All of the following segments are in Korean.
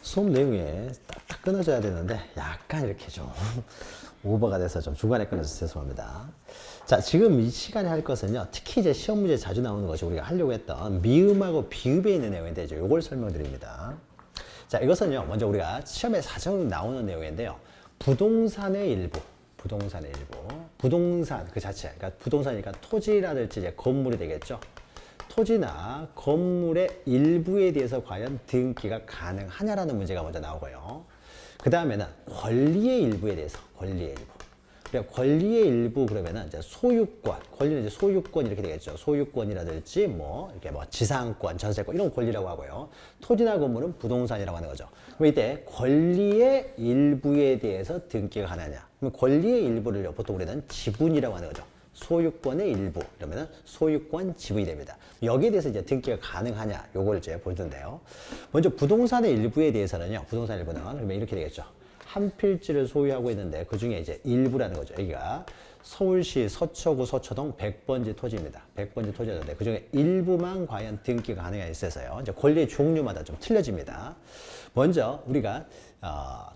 수업 내용에 딱 끊어져야 되는데 약간 이렇게 좀 오버가 돼서 좀 중간에 끊어서 죄송합니다. 자, 지금 이 시간에 할 것은요, 특히 이제 시험 문제 자주 나오는 것이 우리가 하려고 했던 미음하고 비읍에 있는 내용인데 이제 요걸 설명드립니다. 자, 이것은요, 먼저 우리가 시험에 자주 나오는 내용인데요, 부동산의 일부, 부동산 그 자체, 그러니까 부동산이니까 토지라든지 이제 건물이 되겠죠. 토지나 건물의 일부에 대해서 과연 등기가 가능하냐라는 문제가 먼저 나오고요. 그 다음에는 권리의 일부에 대해서, 권리의 일부. 그러니까 권리의 일부 그러면은 이제 소유권, 권리는 이제 소유권 이렇게 되겠죠. 소유권이라든지 뭐 이렇게 뭐 지상권, 전세권 이런 권리라고 하고요. 토지나 건물은 부동산이라고 하는 거죠. 그럼 이때 권리의 일부에 대해서 등기가 가능하냐? 그럼 권리의 일부를 보통 우리는 지분이라고 하는 거죠. 소유권의 일부, 그러면은 소유권 지분이 됩니다. 여기에 대해서 이제 등기가 가능하냐, 요걸 이제 보던데요. 먼저 부동산의 일부에 대해서는요, 부동산 일부는 그러면 이렇게 되겠죠. 한 필지를 소유하고 있는데 그 중에 이제 일부라는 거죠. 여기가 서울시 서초구 서초동 100번지 토지입니다. 100번지 토지였는데 그 중에 일부만 과연 등기가 가능하냐 있어서요. 이제 권리의 종류마다 좀 틀려집니다. 먼저 우리가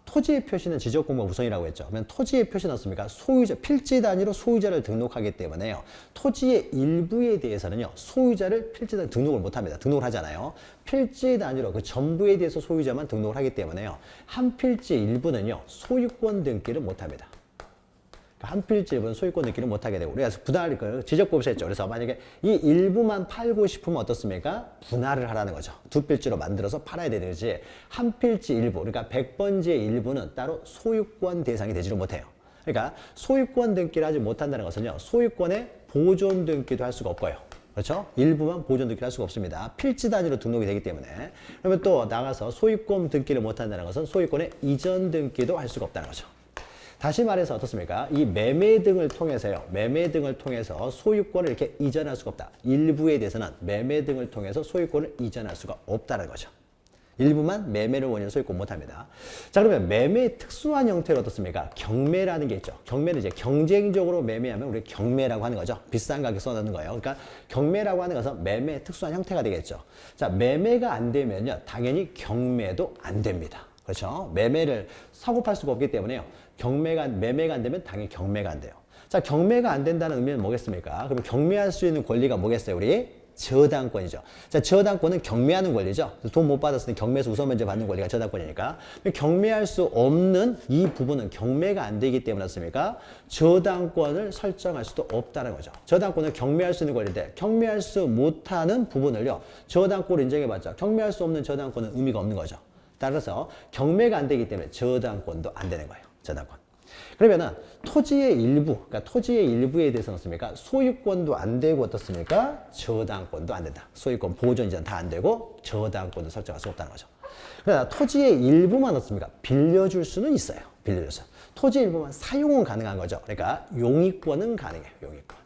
토지의 표시는 지적공법 우선이라고 했죠. 그러면 토지의 표시는 어떻습니까? 소유자, 필지 단위로 소유자를 등록하기 때문에요. 토지의 일부에 대해서는요, 소유자를 필지 단위로 등록을 못 합니다. 등록을 하잖아요. 필지 단위로 그 전부에 대해서 소유자만 등록을 하기 때문에요. 한 필지 일부는요, 소유권 등기를 못 합니다. 한 필지 일부는 소유권 등기를 못하게 되고, 우리가 분할 지적법에서 했죠. 그래서 만약에 이 일부만 팔고 싶으면 어떻습니까? 분할을 하라는 거죠. 두 필지로 만들어서 팔아야 되듯이 한 필지 일부, 그러니까 100번지의 일부는 따로 소유권 대상이 되지를 못해요. 그러니까 소유권 등기를 하지 못한다는 것은요, 소유권의 보존 등기도 할 수가 없고요. 그렇죠? 일부만 보존 등기를 할 수가 없습니다. 필지 단위로 등록이 되기 때문에. 그러면 또 나가서 소유권 등기를 못한다는 것은 소유권의 이전 등기도 할 수가 없다는 거죠. 다시 말해서 어떻습니까? 이 매매 등을 통해서요. 매매 등을 통해서 소유권을 이렇게 이전할 수가 없다. 일부에 대해서는 매매 등을 통해서 소유권을 이전할 수가 없다는 거죠. 일부만 매매를 원인으로 소유권 못합니다. 자, 그러면 매매의 특수한 형태로 어떻습니까? 경매라는 게 있죠. 경매는 이제 경쟁적으로 매매하면 우리 경매라고 하는 거죠. 비싼 가격 써놓는 거예요. 그러니까 경매라고 하는 것은 매매의 특수한 형태가 되겠죠. 자, 매매가 안 되면요, 당연히 경매도 안 됩니다. 그렇죠? 매매를 사고 팔 수가 없기 때문에요. 매매가 안 되면 당연히 경매가 안 돼요. 자, 경매가 안 된다는 의미는 뭐겠습니까? 그럼 경매할 수 있는 권리가 뭐겠어요? 우리 저당권이죠. 자, 저당권은 경매하는 권리죠. 돈 못 받았을 때 경매에서 우선 면제 받는 권리가 저당권이니까. 경매할 수 없는 이 부분은 경매가 안 되기 때문에 어떻습니까? 저당권을 설정할 수도 없다는 거죠. 저당권은 경매할 수 있는 권리인데 경매할 수 못하는 부분을요, 저당권을 인정해봤자 경매할 수 없는 저당권은 의미가 없는 거죠. 따라서 경매가 안 되기 때문에 저당권도 안 되는 거예요. 저당권. 그러면은 토지의 일부, 그러니까 토지의 일부에 대해서는 어떻습니까? 소유권도 안 되고 어떻습니까? 저당권도 안 된다. 소유권 보존 이전 다 안 되고 저당권도 설정할 수 없다는 거죠. 그러나 토지의 일부만 어떻습니까? 빌려줄 수는 있어요. 빌려줘서. 토지 일부만 사용은 가능한 거죠. 그러니까 용익권은 가능해요. 용익권.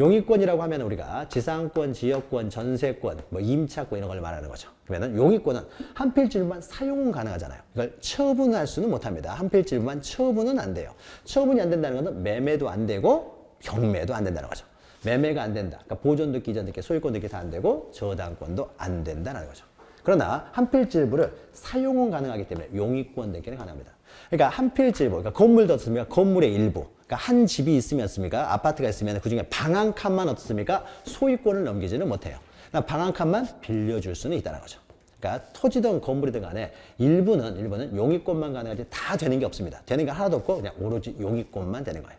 용익권이라고 하면 우리가 지상권, 지역권, 전세권, 뭐 임차권 이런 걸 말하는 거죠. 그러면은 용익권은 한 필지만 사용은 가능하잖아요. 이걸 처분할 수는 못합니다. 한 필지만 처분은 안 돼요. 처분이 안 된다는 것은 매매도 안 되고 경매도 안 된다는 거죠. 매매가 안 된다. 그러니까 보존 등기, 이전 등기, 소유권 등기 다 안 되고 저당권도 안 된다는 거죠. 그러나 한 필지 일부를 사용은 가능하기 때문에 용익권 등기는 가능합니다. 그러니까 한 필지 일부, 그러니까 건물도 어떻습니까? 건물의 일부. 그러니까 한 집이 있으면 어떻습니까? 아파트가 있으면 그 중에 방 한 칸만 어떻습니까? 소유권을 넘기지는 못해요. 방 한 칸만 빌려줄 수는 있다는 거죠. 그러니까 토지든 건물이든 간에 일부는 용익권만 가능하지 다 되는 게 없습니다. 되는 게 하나도 없고 그냥 오로지 용익권만 되는 거예요.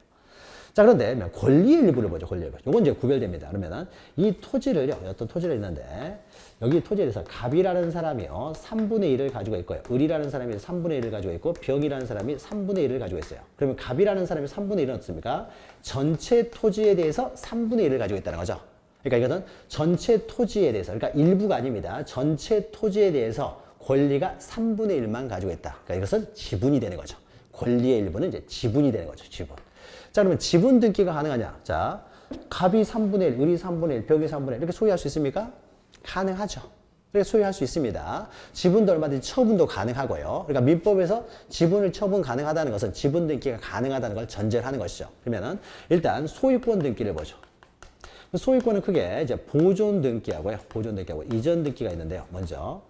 자, 그런데 권리의 일부를 보죠. 권리의 일부. 이건 이제 구별됩니다. 그러면은 이 토지를요, 어떤 토지를 있는데 여기 토지에 대해서 갑이라는 사람이요 3분의 1을 가지고 있고요. 을이라는 사람이 3분의 1을 가지고 있고 병이라는 사람이 3분의 1을 가지고 있어요. 그러면 갑이라는 사람이 3분의 1은 어떻습니까? 전체 토지에 대해서 3분의 1을 가지고 있다는 거죠. 그러니까 이것은 전체 토지에 대해서, 그러니까 일부가 아닙니다. 전체 토지에 대해서 권리가 3분의 1만 가지고 있다. 그러니까 이것은 지분이 되는 거죠. 권리의 일부는 이제 지분이 되는 거죠. 지분. 자, 그러면 지분 등기가 가능하냐? 자, 갑이 3분의 1, 을이 3분의 1, 병이 3분의 1 이렇게 소유할 수 있습니까? 가능하죠. 이렇게 소유할 수 있습니다. 지분도 얼마든지 처분도 가능하고요. 그러니까 민법에서 지분을 처분 가능하다는 것은 지분 등기가 가능하다는 걸 전제를 하는 것이죠. 그러면은 일단 소유권 등기를 보죠. 소유권은 크게 이제 보존 등기하고요. 보존 등기하고 이전 등기가 있는데요. 먼저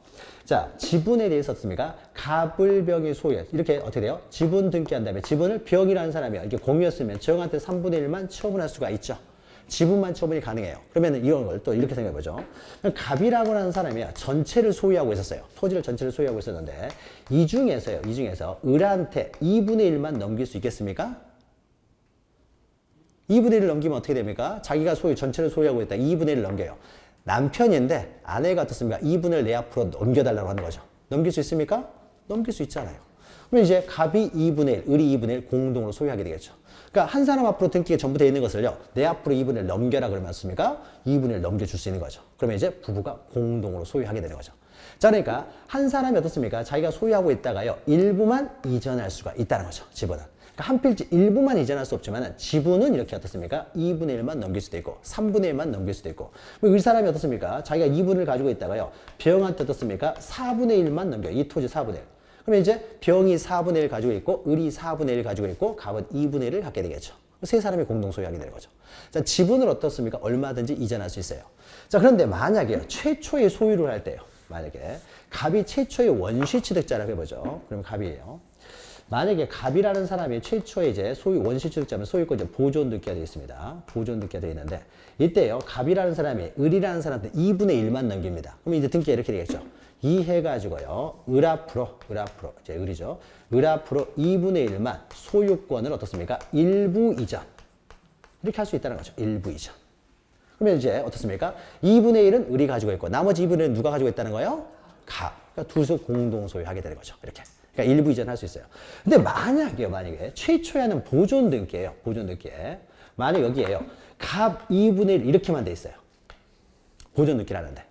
자, 지분에 대해서 어떻습니까? 갑을 병이 소유. 이렇게 어떻게 돼요? 지분 등기한 다음에 지분을 병이라는 사람이 이렇게 공유했으면 정한테 3분의 1만 처분할 수가 있죠. 지분만 처분이 가능해요. 그러면 이런 걸 또 이렇게 생각해 보죠. 갑이라고 하는 사람이 전체를 소유하고 있었어요. 토지를 전체를 소유하고 있었는데 이 중에서 을한테 2분의 1만 넘길 수 있겠습니까? 2분의 1을 넘기면 어떻게 됩니까? 자기가 전체를 소유하고 있다. 2분의 1을 넘겨요. 남편인데 아내가 어떻습니까? 2분의 1 내 앞으로 넘겨달라고 하는 거죠. 넘길 수 있습니까? 넘길 수 있잖아요. 그럼 이제 갑이 2분의 1, 을이 2분의 1 공동으로 소유하게 되겠죠. 그러니까 한 사람 앞으로 등기가 전부 되어 있는 것을요. 내 앞으로 2분의 1 넘겨라 그러면 어떻습니까? 2분의 1 넘겨줄 수 있는 거죠. 그러면 이제 부부가 공동으로 소유하게 되는 거죠. 자, 그러니까 한 사람이 어떻습니까? 자기가 소유하고 있다가요. 일부만 이전할 수가 있다는 거죠. 지분은. 그러니까 한 필지 일부만 이전할 수 없지만 지분은 이렇게 어떻습니까? 2분의 1만 넘길 수도 있고 3분의 1만 넘길 수도 있고 이 사람이 어떻습니까? 자기가 2분을 가지고 있다가요. 병한테 어떻습니까? 4분의 1만 넘겨요. 이 토지 4분의 1. 그러면 이제 병이 4분의 1 가지고 있고 을이 4분의 1 가지고 있고 갑은 2분의 1을 갖게 되겠죠. 세 사람이 공동 소유하게 되는 거죠. 자, 지분을 어떻습니까? 얼마든지 이전할 수 있어요. 자, 그런데 만약에 최초의 소유를 할 때요. 만약에 갑이 최초의 원시 취득자라고 해보죠. 그러면 갑이에요. 만약에 갑이라는 사람이 최초의 이제 원시 취득자면 소유권 이제 보존 등기가 되어 있습니다. 보존 등기가 되어 있는데 이때요. 갑이라는 사람이 을이라는 사람한테 2분의 1만 넘깁니다. 그럼 이제 등기가 이렇게 되겠죠. 2 해가지고요. 을 앞으로 이제 을이죠. 을 앞으로 2분의 1만 소유권을 어떻습니까? 일부 이전. 이렇게 할 수 있다는 거죠. 일부 이전. 그러면 이제 어떻습니까? 2분의 1은 을이 가지고 있고 나머지 2분의 1은 누가 가지고 있다는 거예요? 갑. 그러니까 둘이서 공동 소유하게 되는 거죠. 이렇게. 그러니까 일부 이전할 수 있어요. 근데 만약에 최초에 하는 보존 등기예요. 보존 등기에. 만약 여기에요. 갑 2분의 1 이렇게만 돼 있어요. 보존 등기라는데.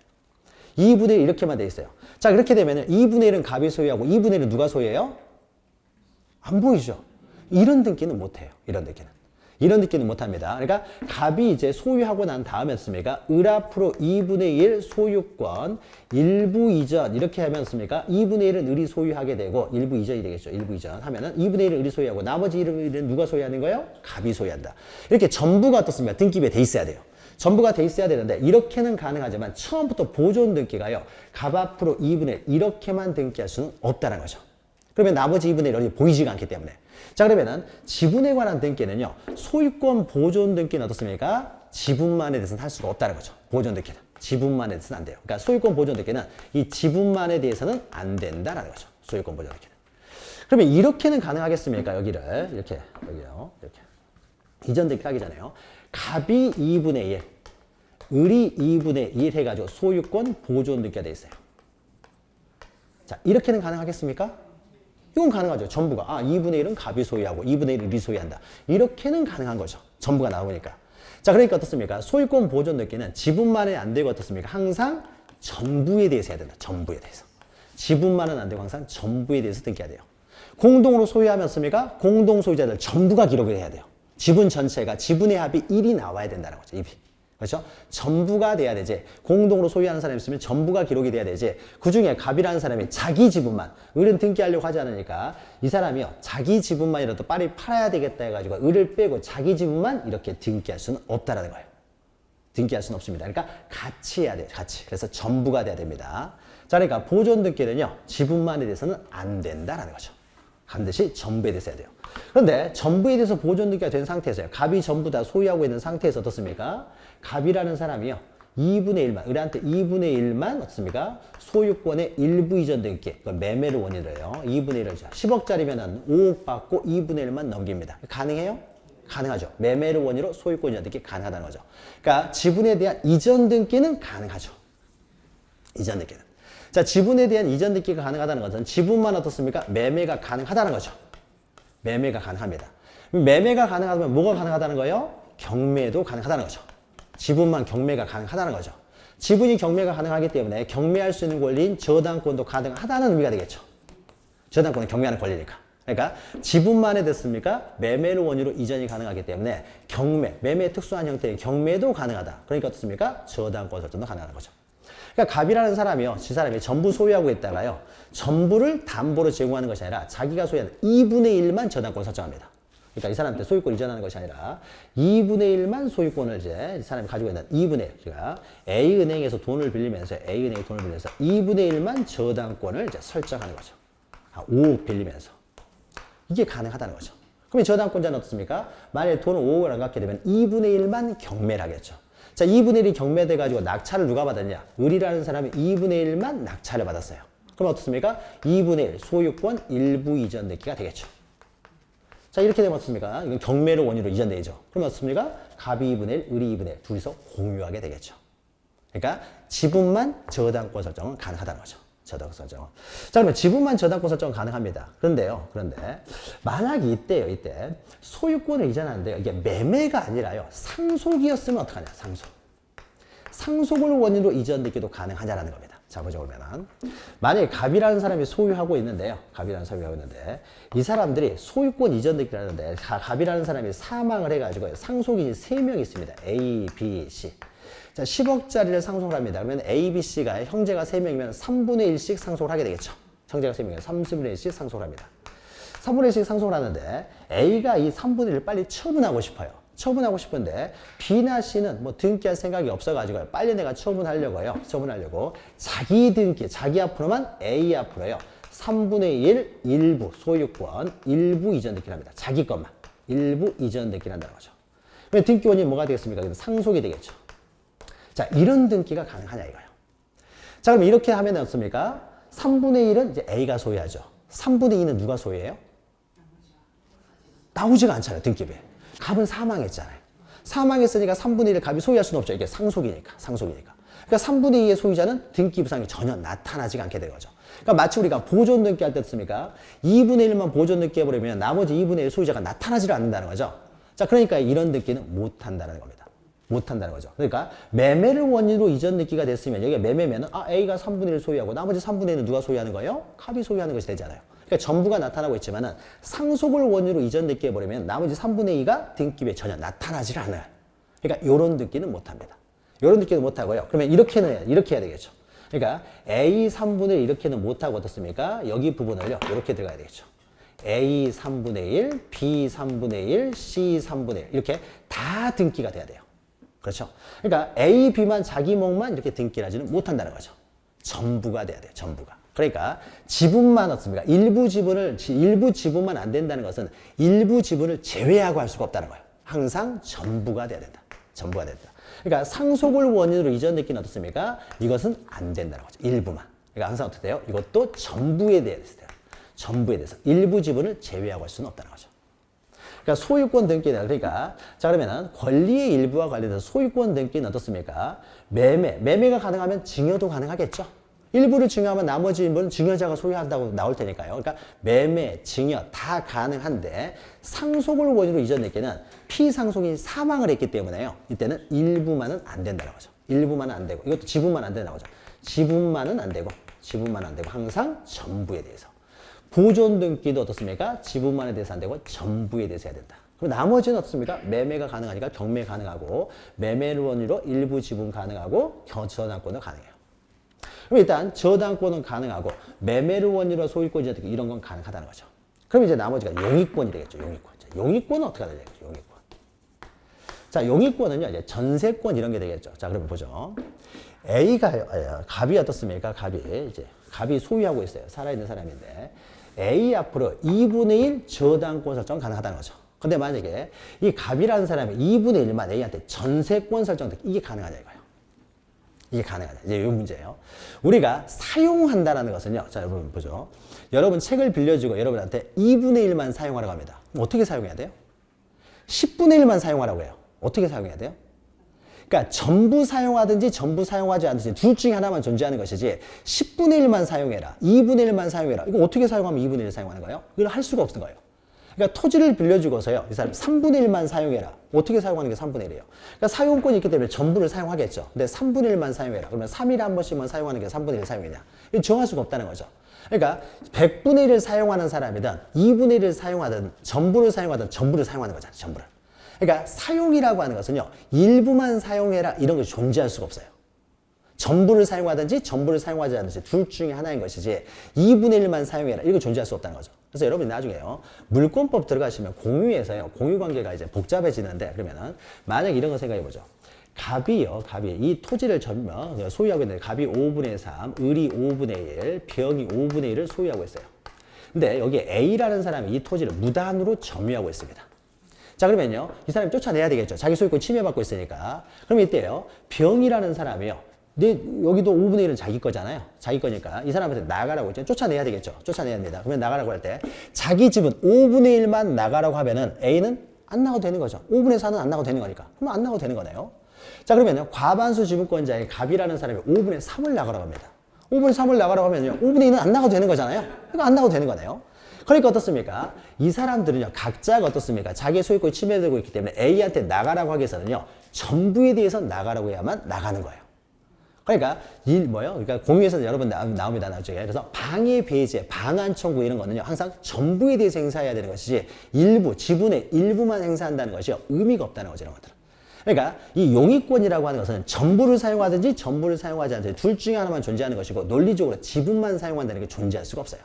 2분의 1 이렇게만 돼 있어요. 자, 그렇게 되면 2분의 1은 갑이 소유하고 2분의 1은 누가 소유해요? 안 보이죠? 이런 등기는 못해요. 이런 등기는 못합니다. 그러니까 갑이 이제 소유하고 난 다음에 습니까? 을 앞으로 2분의 1 소유권 일부 이전 이렇게 하면 습니까? 2분의 1은 을이 소유하게 되고 일부 이전이 되겠죠. 일부 이전 하면은 2분의 1은 을이 소유하고 나머지 1은 누가 소유하는 거예요? 갑이 소유한다. 이렇게 전부가 어떻습니까? 등기부에 돼 있어야 돼요. 전부가 돼 있어야 되는데 이렇게는 가능하지만 처음부터 보존 등기가요. 갑 앞으로 2분의 1 이렇게만 등기할 수는 없다는 거죠. 그러면 나머지 2분의 1이 보이지가 않기 때문에. 자, 그러면은 지분에 관한 등기는요. 소유권 보존 등기는 어떻습니까? 지분만에 대해서는 할 수가 없다는 거죠. 보존 등기는. 지분만에 대해서는 안 돼요. 그러니까 소유권 보존 등기는 이 지분만에 대해서는 안 된다라는 거죠. 소유권 보존 등기는. 그러면 이렇게는 가능하겠습니까? 여기를 이렇게 여기요. 이렇게. 이전 등기 하기 전에요. 갑이 2분의 1, 을이 2분의 1 해가지고 소유권 보존 등기가 돼 있어요. 자, 이렇게는 가능하겠습니까? 이건 가능하죠. 전부가. 2분의 1은 갑이 소유하고 2분의 1은 을이 소유한다. 이렇게는 가능한 거죠. 전부가 나오니까. 자, 그러니까 어떻습니까? 소유권 보존 등기는 지분만이 안 되고 어떻습니까? 항상 전부에 대해서 해야 된다. 전부에 대해서. 지분만은 안 되고 항상 전부에 대해서 등기해야 돼요. 공동으로 소유하면 어떻습니까? 공동 소유자들 전부가 기록을 해야 돼요. 지분 전체가 지분의 합이 1이 나와야 된다는 거죠. 1이. 그렇죠? 전부가 돼야 되지. 공동으로 소유하는 사람이 있으면 전부가 기록이 돼야 되지. 그중에 갑이라는 사람이 자기 지분만, 을은 등기하려고 하지 않으니까 이 사람이요. 자기 지분만이라도 빨리 팔아야 되겠다 해가지고 을을 빼고 자기 지분만 이렇게 등기할 수는 없다라는 거예요. 등기할 수는 없습니다. 그러니까 같이 해야 돼요. 같이. 그래서 전부가 돼야 됩니다. 자, 그러니까 보존 등기는요. 지분만에 대해서는 안 된다라는 거죠. 반드시 전부에 대해서 해야 돼요. 그런데 전부에 대해서 보존 등기가 된 상태에서요. 갑이 전부 다 소유하고 있는 상태에서 어떻습니까? 갑이라는 사람이요. 2분의 1만, 을한테 2분의 1만 어떻습니까? 소유권의 일부 이전 등기. 그건 매매를 원인으로 해요. 2분의 1을 10억짜리면은 5억 받고 2분의 1만 넘깁니다. 가능해요? 가능하죠. 매매를 원인으로 소유권 이전 등기 가능하다는 거죠. 그러니까 지분에 대한 이전 등기는 가능하죠. 이전 등기는. 자, 지분에 대한 이전 등기가 가능하다는 것은 지분만 어떻습니까? 매매가 가능하다는 거죠. 매매가 가능합니다. 매매가 가능하다면 뭐가 가능하다는 거예요? 경매도 가능하다는 거죠. 지분만 경매가 가능하다는 거죠. 지분이 경매가 가능하기 때문에 경매할 수 있는 권리인 저당권도 가능하다는 의미가 되겠죠. 저당권은 경매하는 권리니까. 그러니까 지분만에 됐습니까? 매매를 원유로 이전이 가능하기 때문에 경매, 매매의 특수한 형태의 경매도 가능하다. 그러니까 어떻습니까? 저당권 설정도 가능한 거죠. 그러니까 갑이라는 사람이요. 지 사람이 전부 소유하고 있다가요. 전부를 담보로 제공하는 것이 아니라 자기가 소유하는 2분의 1만 저당권 설정합니다. 그러니까 이 사람한테 소유권 이전하는 것이 아니라 2분의 1만 소유권을 이제 이 사람이 가지고 있는 2분의 1. 그러니까 A은행에서 돈을 빌리면서 A은행이 돈을 빌려서 2분의 1만 저당권을 이제 설정하는 거죠. 5억 빌리면서. 이게 가능하다는 거죠. 그러면 저당권자는 어떻습니까? 만약에 돈을 5억을 안 갖게 되면 2분의 1만 경매를 하겠죠. 자, 2분의 1이 경매돼가지고 낙찰을 누가 받았냐? 을이라는 사람이 2분의 1만 낙찰을 받았어요. 그럼 어떻습니까? 2분의 1 소유권 일부 이전 등기가 되겠죠. 자, 이렇게 되면 어떻습니까? 이건 경매를 원인으로 이전되죠. 그럼 어떻습니까? 갑이 2분의 1, 을이 2분의 1 둘이서 공유하게 되겠죠. 그러니까 지분만 저당권 설정은 가능하다는 거죠. 저당권 설정은. 자, 그러면 지분만 저당권 설정은 가능합니다. 그런데 만약에 이때 소유권을 이전하는데요. 이게 매매가 아니라요. 상속이었으면 어떡하냐? 상속을 원인으로 이전되기도 가능하냐라는 겁니다. 자, 보죠, 그러면은. 만약에 갑이라는 사람이 소유하고 있는데요. 이 사람들이 소유권 이전되기를 하는데, 갑이라는 사람이 사망을 해가지고 상속인이 3명이 있습니다. A, B, C. 자, 10억짜리를 상속을 합니다. 그러면 A, B, C가 형제가 3명이면 3분의 1씩 상속을 하게 되겠죠. 형제가 3명이면 3분의 1씩 상속을 합니다. 3분의 1씩 상속을 하는데, A가 이 3분의 1을 빨리 처분하고 싶어요. 처분하고 싶은데 B나 C는 뭐 등기할 생각이 없어가지고 빨리 내가 처분하려고 자기 등기, 자기 앞으로만 A 앞으로요 3분의 1 일부 소유권 일부 이전 등기를 합니다. 자기 것만 일부 이전 등기를 한다는 거죠. 그러면 등기 원인이 뭐가 되겠습니까? 상속이 되겠죠. 자, 이런 등기가 가능하냐 이거예요. 자, 그럼 이렇게 하면 어떻습니까? 3분의 1은 이제 A가 소유하죠. 3분의 2는 누가 소유해요? 나오지가 않잖아요, 등기부에. 갑은 사망했잖아요. 사망했으니까 3분의 1을 갑이 소유할 수는 없죠. 이게 상속이니까. 그러니까 3분의 2의 소유자는 등기부상에 전혀 나타나지가 않게 되는 거죠. 그러니까 마치 우리가 보존 등기 할 때 씁니까? 2분의 1만 보존 등기 해버리면 나머지 2분의 1 소유자가 나타나지를 않는다는 거죠. 자, 그러니까 이런 등기는 못한다는 겁니다. 못한다는 거죠. 그러니까 매매를 원인으로 이전 등기가 됐으면 여기가 매매면은 A가 3분의 1 소유하고 나머지 3분의 1은 누가 소유하는 거예요? 갑이 소유하는 것이 되잖아요. 그러니까 전부가 나타나고 있지만은 상속을 원인으로 이전 등기 해버리면 나머지 3분의 2가 등기부에 전혀 나타나질 않아요. 그러니까 이런 등기는 못합니다. 이런 등기는 못하고요. 그러면 이렇게 해야 되겠죠. 그러니까 A 3분의 1 이렇게는 못하고 어떻습니까? 여기 부분을요. 이렇게 들어가야 되겠죠. A 3분의 1, B 3분의 1, C 3분의 1 이렇게 다 등기가 돼야 돼요. 그렇죠? 그러니까 A, B만 자기 몫만 이렇게 등기를 하지는 못한다는 거죠. 전부가 돼야 돼요. 전부가. 그러니까 지분만 어떻습니까? 일부 지분만 안 된다는 것은 일부 지분을 제외하고 할 수가 없다는 거예요. 항상 전부가 돼야 된다. 전부가 된다. 그러니까 상속을 원인으로 이전 등기는 어떻습니까? 이것은 안 된다는 거죠. 일부만. 그러니까 항상 어떻게 돼요? 이것도 전부에 대해서 돼요. 전부에 대해서 일부 지분을 제외하고 할 수는 없다는 거죠. 그러니까 소유권 등기는 그러니까 자 그러면은 권리의 일부와 관련해서 소유권 등기는 어떻습니까? 매매가 가능하면 증여도 가능하겠죠. 일부를 증여하면 나머지 일부는 증여자가 소유한다고 나올 테니까요. 그러니까 매매, 증여 다 가능한데 상속을 원인으로 이전 등기는 피상속인이 사망을 했기 때문에요. 이때는 일부만은 안 된다는 거죠. 일부만은 안 되고 이것도 지분만 안 된다는 거죠. 지분만은 안 되고 항상 전부에 대해서. 보존 등기도 어떻습니까? 지분만에 대해서 안 되고 전부에 대해서 해야 된다. 그리고 나머지는 어떻습니까? 매매가 가능하니까 경매 가능하고 매매를 원인으로 일부 지분 가능하고 저당권도 가능해요. 그럼 일단 저당권은 가능하고 매매를 원인으로 소유권 이전 등기 이런 건 가능하다는 거죠. 그럼 이제 나머지가 용익권이 되겠죠. 용익권은 어떻게 하냐 되겠죠. 용익권. 자, 용익권은요. 이제 전세권 이런 게 되겠죠. 자, 그러면 보죠. 갑이 어떻습니까? 갑이 소유하고 있어요. 살아있는 사람인데 A 앞으로 2분의 1 저당권 설정 가능하다는 거죠. 근데 만약에 이 갑이라는 사람이 2분의 1만 A한테 전세권 설정 이게 가능하냐 이거예요. 이게 가능하냐. 이제 이 문제예요. 우리가 사용한다라는 것은요. 자, 여러분 보죠. 여러분 책을 빌려주고 여러분한테 2분의 1만 사용하라고 합니다. 어떻게 사용해야 돼요? 10분의 1만 사용하라고 해요. 어떻게 사용해야 돼요? 그러니까 전부 사용하든지 전부 사용하지 않든지 둘 중에 하나만 존재하는 것이지 10분의 1만 사용해라. 2분의 1만 사용해라. 이거 어떻게 사용하면 2분의 1 사용하는 거예요? 이걸 할 수가 없는 거예요. 그러니까 토지를 빌려주고서요. 이 사람 3분의 1만 사용해라. 어떻게 사용하는 게 3분의 1이에요? 그러니까 사용권이 있기 때문에 전부를 사용하겠죠. 근데 3분의 1만 사용해라. 그러면 3일에 한 번씩만 사용하는 게 3분의 1 사용이냐? 이거 정할 수가 없다는 거죠. 그러니까 100분의 1을 사용하는 사람이든 2분의 1을 사용하든 전부를 사용하든 전부를 사용하는 거잖아요. 전부를. 그러니까 사용이라고 하는 것은요. 일부만 사용해라 이런 것이 존재할 수가 없어요. 전부를 사용하든지 전부를 사용하지 않든지 둘 중에 하나인 것이지 2분의 1만 사용해라. 이거 존재할 수 없다는 거죠. 그래서 여러분 나중에요. 물권법 들어가시면 공유에서요. 공유관계가 이제 복잡해지는데 그러면은 만약 이런 거 생각해 보죠. 갑이요. 갑이 이 토지를 소유하고 있는데 갑이 5분의 3, 을이 5분의 1, 병이 5분의 1을 소유하고 있어요. 근데 여기 A라는 사람이 이 토지를 무단으로 점유하고 있습니다. 자 그러면요. 이 사람이 쫓아내야 되겠죠. 자기 소유권 침해받고 있으니까. 그럼 이때요. 병이라는 사람이요. 근데 여기도 5분의 1은 자기 거잖아요. 자기 거니까 이 사람한테 나가라고 했죠. 쫓아내야 되겠죠. 쫓아내야 됩니다. 그러면 나가라고 할 때 자기 집은 5분의 1만 나가라고 하면은 A는 안 나가도 되는 거죠. 5분의 4는 안 나가도 되는 거니까. 그러면 안 나가도 되는 거네요. 자 그러면요. 과반수 지분권자의 갑이라는 사람이 5분의 3을 나가라고 합니다. 5분의 3을 나가라고 하면요. 5분의 2는 안 나가도 되는 거잖아요. 그러니까 안 나가도 되는 거네요. 그러니까 어떻습니까? 이 사람들은요. 각자가 어떻습니까? 자기의 소유권이 침해되고 있기 때문에 A한테 나가라고 하기 위해서는요. 전부에 대해서 나가라고 해야만 나가는 거예요. 그러니까 그러니까 공유에서 여러분 나옵니다 나중에. 그래서 방해 배제, 방한 청구 이런 거는요 항상 전부에 대해서 행사해야 되는 것이지 일부 지분의 일부만 행사한다는 것이 의미가 없다는 거죠 이런 것들은. 그러니까 이 용의권이라고 하는 것은 전부를 사용하든지 전부를 사용하지 않든지 둘 중에 하나만 존재하는 것이고 논리적으로 지분만 사용한다는 게 존재할 수가 없어요.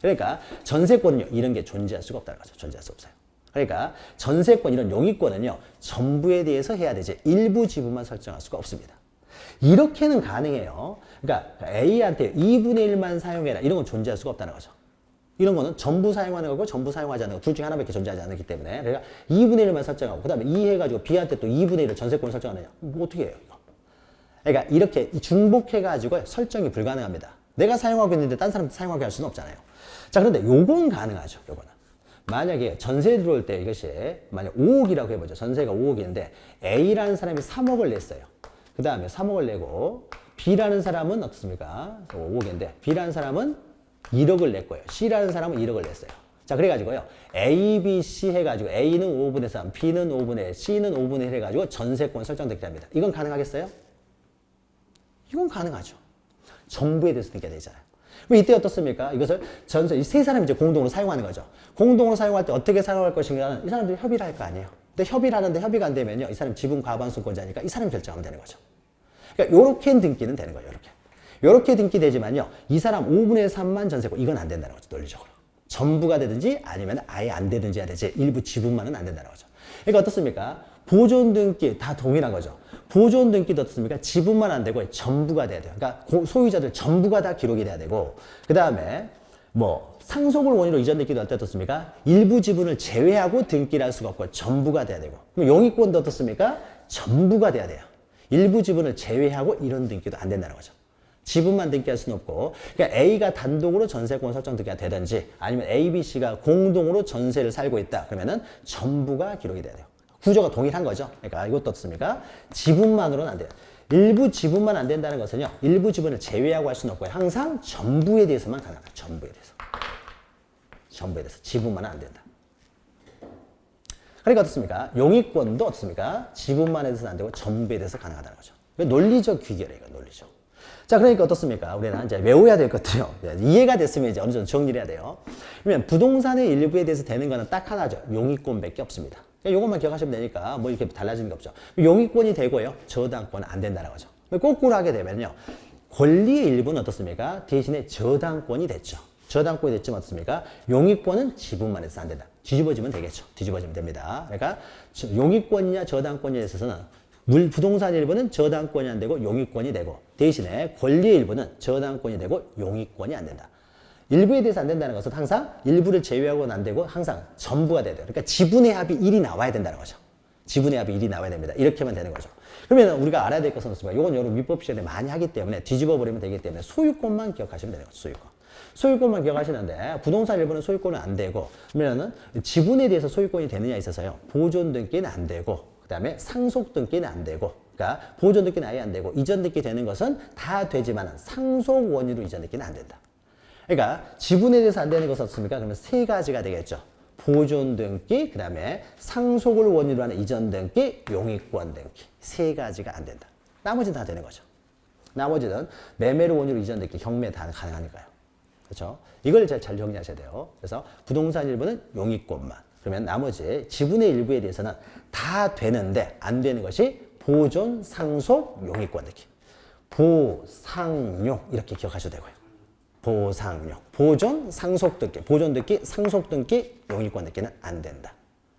그러니까 전세권은요 이런 게 존재할 수가 없다는 거죠. 존재할 수 없어요. 그러니까 전세권 이런 용의권은요 전부에 대해서 해야 되지 일부 지분만 설정할 수가 없습니다. 이렇게는 가능해요. 그러니까 A한테 2분의 1만 사용해라. 이런 건 존재할 수가 없다는 거죠. 이런 거는 전부 사용하는 거고 전부 사용하지 않는 거 둘 중에 하나밖에 존재하지 않기 때문에 그러니까 2분의 1만 설정하고 그 다음에 2 해가지고 B한테 또 2분의 1을 전세권을 설정하느냐. 뭐 어떻게 해요 이거. 그러니까 이렇게 중복해가지고 설정이 불가능합니다. 내가 사용하고 있는데 딴 사람한테 사용하게 할 수는 없잖아요. 자 그런데 요건 가능하죠. 요거는. 만약에 전세 들어올 때 이것이 만약 5억이라고 해보죠. 전세가 5억인데 A라는 사람이 3억을 냈어요. 그 다음에 3억을 내고 B라는 사람은 어떻습니까? 5억인데 B라는 사람은 1억을 낼 거예요. C라는 사람은 1억을 냈어요. 자 그래가지고요. A, B, C 해가지고 A는 5분의 3, B는 5분의 1, C는 5분의 1 해가지고 전세권 설정되게 합니다. 이건 가능하겠어요? 이건 가능하죠. 정부에 대해서 느껴야 되잖아요. 이때 어떻습니까? 이것을 전세, 이 세 사람이 이제 공동으로 사용하는 거죠. 공동으로 사용할 때 어떻게 사용할 것인가는 이 사람들이 협의를 할 거 아니에요. 근데 협의를 하는데 협의가 안 되면요. 이 사람 지분 과반수권자니까 이 사람이 결정하면 되는 거죠. 그러니까 요렇게 등기는 되는 거예요. 요렇게 등기되지만요. 이 사람 5분의 3만 전세권 이건 안 된다는 거죠. 논리적으로. 전부가 되든지 아니면 아예 안 되든지 해야 되지 일부 지분만은 안 된다는 거죠. 그러니까 어떻습니까? 보존 등기 다 동일한 거죠. 보존 등기도 어떻습니까? 지분만 안 되고 전부가 돼야 돼요. 그러니까 소유자들 전부가 다 기록이 돼야 되고 그 다음에 상속을 원인으로 이전 등기도 할 때 어떻습니까? 일부 지분을 제외하고 등기를 할 수가 없고 전부가 돼야 되고 그럼 용의권도 어떻습니까? 전부가 돼야 돼요. 일부 지분을 제외하고 이런 등기도 안 된다는 거죠. 지분만 등기할 수는 없고 그러니까 A가 단독으로 전세권 설정 등기가 되든지 아니면 A, B, C가 공동으로 전세를 살고 있다. 그러면은 전부가 기록이 돼야 돼요. 구조가 동일한 거죠. 그러니까 이것도 어떻습니까? 지분만으로는 안 돼요. 일부 지분만 안 된다는 것은요. 일부 지분을 제외하고 할 수는 없고요. 항상 전부에 대해서만 가능합니다. 전부에 대해서. 전부에 대해서. 지분만은 안 된다. 그러니까 어떻습니까? 용의권도 어떻습니까? 지분만 해서는 안 되고 전부에 대해서 가능하다는 거죠. 논리적 귀결이에요. 논리적. 자, 그러니까 어떻습니까? 우리는 이제 외워야 될 것들이요. 이해가 됐으면 이제 어느 정도 정리를 해야 돼요. 그러면 부동산의 일부에 대해서 되는 거는 딱 하나죠. 용의권밖에 없습니다. 이것만 기억하시면 되니까 뭐 이렇게 달라지는 게 없죠. 용의권이 되고요. 저당권은 안 된다는 거죠. 거꾸로 하게 되면요. 권리의 일부는 어떻습니까? 대신에 저당권이 됐죠. 저당권이 됐지만 어떻습니까? 용의권은 지분만 해서 안 된다. 뒤집어지면 되겠죠. 뒤집어지면 됩니다. 그러니까 용의권이냐 저당권이냐 있어서는 부동산 일부는 저당권이 안 되고 용의권이 되고 대신에 권리의 일부는 저당권이 되고 용의권이 안 된다. 일부에 대해서 안 된다는 것은 항상 일부를 제외하고는 안 되고 항상 전부가 돼야 돼요. 그러니까 지분의 합이 1이 나와야 된다는 거죠. 지분의 합이 1이 나와야 됩니다. 이렇게만 되는 거죠. 그러면 우리가 알아야 될 것은 없습니다. 이건 여러분 위법 시간에 많이 하기 때문에 뒤집어 버리면 되기 때문에 소유권만 기억하시면 되는 거죠. 소유권. 소유권만 기억하시는데 부동산 일부는 소유권은 안 되고 그러면은 지분에 대해서 소유권이 되느냐 있어서요. 보존 등기는 안 되고 그다음에 상속 등기는 안 되고 그러니까 보존 등기는 아예 안 되고 이전 등기 되는 것은 다 되지만 상속 원인으로 이전 등기는 안 된다. 그러니까 지분에 대해서 안 되는 것은 없습니까? 그러면 세 가지가 되겠죠. 보존 등기, 그다음에 상속을 원인으로 하는 이전 등기, 용의권 등기. 세 가지가 안 된다. 나머지는 다 되는 거죠. 나머지는 매매를 원인으로 이전 등기, 경매 다 가능하니까요. 그렇죠? 이걸 잘 정리하셔야 돼요. 그래서 부동산 일부는 용의권만. 그러면 나머지 지분의 일부에 대해서는 다 되는데 안 되는 것이 보존, 상속, 용의권 등기. 보상용 이렇게 기억하셔도 되고요. 보상용. 보존, 상속등기. 보존등기, 상속등기, 용익권등기는 안 된다.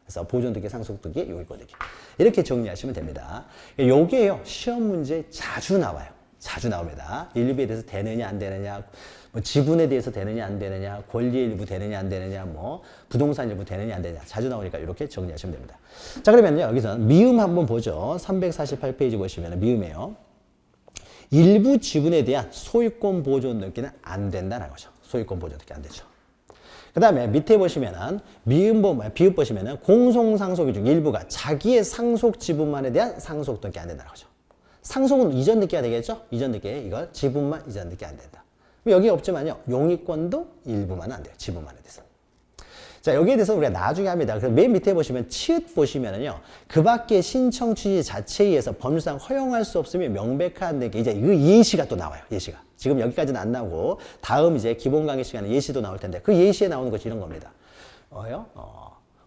그래서 보존등기, 상속등기, 용익권등기. 이렇게 정리하시면 됩니다. 요게요. 시험 문제에 자주 나와요. 자주 나옵니다. 일부에 대해서 되느냐 안 되느냐, 뭐 지분에 대해서 되느냐 안 되느냐, 권리 일부 되느냐 안 되느냐, 뭐 부동산 일부 되느냐 안 되느냐 자주 나오니까 이렇게 정리하시면 됩니다. 자, 그러면요 여기서 미음 한번 보죠. 348페이지 보시면 미음이에요. 일부 지분에 대한 소유권 보존 등기는 안 된다는 거죠. 소유권 보존 등기 안 되죠. 그 다음에 밑에 보시면은 비읍 보시면은 공송상속의 중 일부가 자기의 상속 지분만에 대한 상속 등기 안 된다는 거죠. 상속은 이전 등기가 되겠죠? 이전 등기 이거 지분만 이전 등기 안 된다. 여기 없지만요 용익권도 일부만 안 돼요. 지분만에 대해서. 자, 여기에 대해서 우리가 나중에 합니다. 그래서 맨 밑에 보시면 치읓 보시면은요 그 밖의 신청 취지 자체에 의해서 법률상 허용할 수 없으면 명백한 게 이제 그 예시가 또 나와요. 예시가. 지금 여기까지는 안 나오고 다음 이제 기본 강의 시간에 예시도 나올 텐데 그 예시에 나오는 것이 이런 겁니다.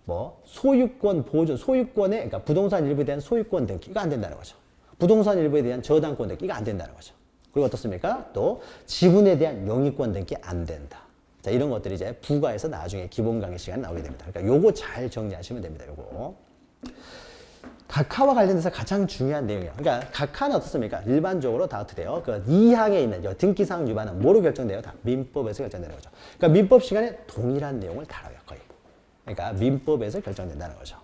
뭐 소유권 보존, 소유권에 그러니까 부동산 일부에 대한 소유권 등기 이거 안 된다는 거죠. 부동산 일부에 대한 저당권 등기 이거 안 된다는 거죠. 그리고 어떻습니까? 또 지분에 대한 용익권 등기 안 된다. 자, 이런 것들이 이제 부가에서 나중에 기본 강의 시간에 나오게 됩니다. 그러니까 요거 잘 정리하시면 됩니다. 요거. 각하와 관련해서 가장 중요한 내용이에요. 그러니까 각하는 어떻습니까? 일반적으로 다 어떻게 돼요? 그 2항에 있는 등기사항 위반은 뭐로 결정돼요? 다 민법에서 결정되는 거죠. 그러니까 민법 시간에 동일한 내용을 다뤄요, 거의. 그러니까 민법에서 결정된다는 거죠.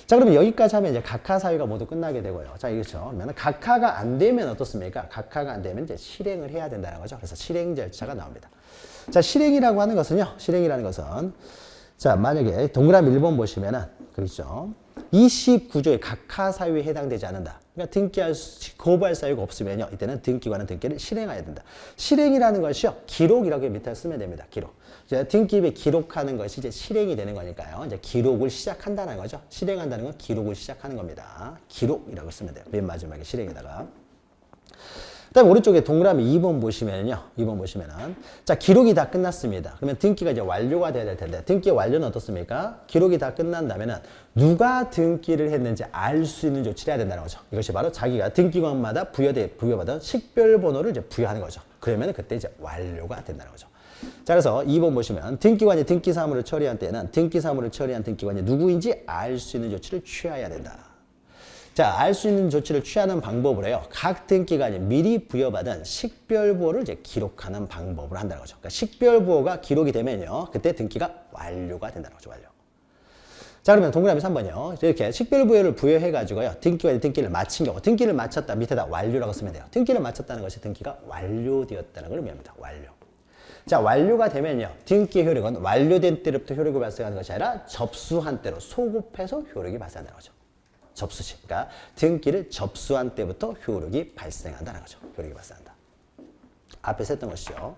자, 그러면 여기까지 하면 이제 각하 사유가 모두 끝나게 되고요. 자, 이렇죠. 그러면 각하가 안 되면 어떻습니까? 각하가 안 되면 이제 실행을 해야 된다는 거죠. 그래서 실행 절차가 나옵니다. 자, 실행이라고 하는 것은요. 실행이라는 것은 자, 만약에 동그라미 1번 보시면은 그렇죠. 29조의 각하 사유에 해당되지 않는다. 그러니까 거부할 사유가 없으면요. 이때는 등기관은 등기를 실행해야 된다. 실행이라는 것이요. 기록이라고 밑에 쓰면 됩니다. 기록. 등기부에 기록하는 것이 이제 실행이 되는 거니까요. 이제 기록을 시작한다는 거죠. 실행한다는 건 기록을 시작하는 겁니다. 기록이라고 쓰면 돼요. 맨 마지막에 실행에다가. 그다음에 오른쪽에 동그라미 2번 보시면요. 2번 보시면은 자, 기록이 다 끝났습니다. 그러면 등기가 이제 완료가 돼야 될 텐데 등기 완료는 어떻습니까? 기록이 다 끝난다면은 누가 등기를 했는지 알 수 있는 조치를 해야 된다는 거죠. 이것이 바로 자기가 등기관마다 부여받은 식별번호를 이제 부여하는 거죠. 그러면 그때 이제 완료가 된다는 거죠. 자, 그래서 2번 보시면 등기관이 등기사무를 처리한 때는 등기사무를 처리한 등기관이 누구인지 알 수 있는 조치를 취해야 된다. 자, 알 수 있는 조치를 취하는 방법을 해요. 각 등기관이 미리 부여받은 식별부호를 이제 기록하는 방법을 한다는 거죠. 그러니까 식별부호가 기록이 되면요. 그때 등기가 완료가 된다는 거죠. 완료. 자, 그러면 동그라미 3번이요. 이렇게 식별부여를 부여해가지고요. 등기관이 등기를 마친 경우, 등기를 마쳤다 밑에다 완료라고 쓰면 돼요. 등기를 마쳤다는 것이 등기가 완료되었다는 걸 의미합니다. 완료. 자, 완료가 되면요. 등기 효력은 완료된 때로부터 효력이 발생하는 것이 아니라 접수한 때로 소급해서 효력이 발생한다는 거죠. 접수시. 그러니까 등기를 접수한 때부터 효력이 발생한다는 거죠. 효력이 발생한다. 앞에서 했던 것이죠.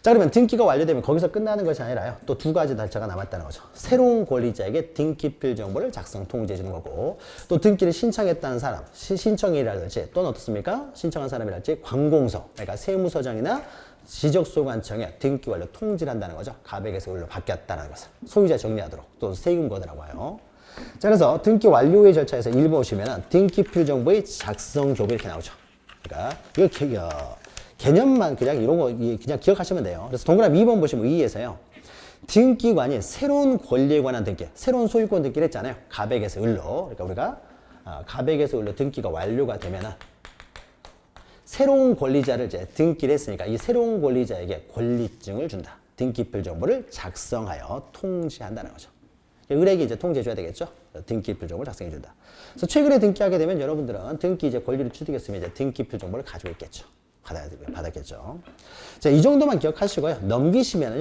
자, 그러면 등기가 완료되면 거기서 끝나는 것이 아니라요. 또 두 가지 절차가 남았다는 거죠. 새로운 권리자에게 등기필 정보를 작성 통지해 주는 거고 또 등기를 신청했다는 사람, 신청이라든지 또는 어떻습니까? 신청한 사람이랄지 관공서, 그러니까 세무서장이나 지적소관청에 등기 완료 통지를 한다는 거죠. 가백에서 을로 바뀌었다는 것을 소유자 정리하도록 또 세금 걷으라고 하요. 자, 그래서 등기 완료의 절차에서 1번 보시면 등기필 정보의 작성 교부 이렇게 나오죠. 그러니까 이거 개념만 그냥 이런 거 그냥 기억하시면 돼요. 그래서 동그라미 2번 보시면 의의에서요. 등기관이 새로운 권리에 관한 등기, 새로운 소유권 등기를 했잖아요. 가백에서 을로. 그러니까 우리가 가백에서 을로 등기가 완료가 되면은 새로운 권리자를 이제 등기를 했으니까 이 새로운 권리자에게 권리증을 준다. 등기필 정보를 작성하여 통지한다는 거죠. 을에게 이제 통지해줘야 되겠죠. 등기필 정보를 작성해준다. 그래서 최근에 등기하게 되면 여러분들은 등기 이제 권리를 취득했으면 이제 등기필 정보를 가지고 있겠죠. 받았겠죠. 자, 이 정도만 기억하시고요. 넘기시면은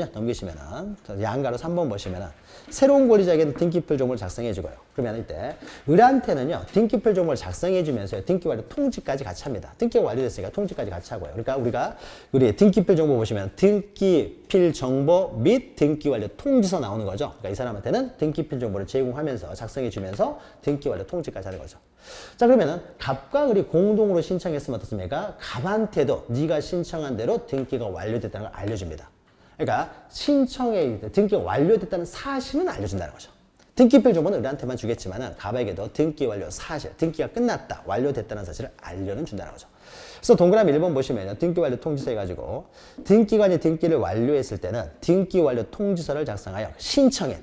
양가로 3번 보시면은 새로운 권리자에게는 등기필 정보를 작성해주고요. 그러면 이때 을한테는요 등기필 정보를 작성해주면서 등기 완료 통지까지 같이 합니다. 등기가 완료됐으니까 통지까지 같이 하고요. 그러니까 우리 등기필 정보 보시면 등기필 정보 및 등기 완료 통지서 나오는 거죠. 그러니까 이 사람한테는 등기필 정보를 제공하면서 작성해주면서 등기 완료 통지까지 하는 거죠. 자, 그러면은 갑과 을이 공동으로 신청했으면 어떻습니까? 갑한테도 네가 신청한 대로 등기가 완료됐다는 걸 알려줍니다. 그러니까 등기가 완료됐다는 사실은 알려준다는 거죠. 등기필 정보는 을한테만 주겠지만 갑에게도 등기 완료 사실, 등기가 끝났다, 완료됐다는 사실을 알려는 준다는 거죠. 그래서 동그라미 1번 보시면요. 등기 완료 통지서 해가지고 등기관이 등기를 완료했을 때는 등기 완료 통지서를 작성하여 신청인이에요.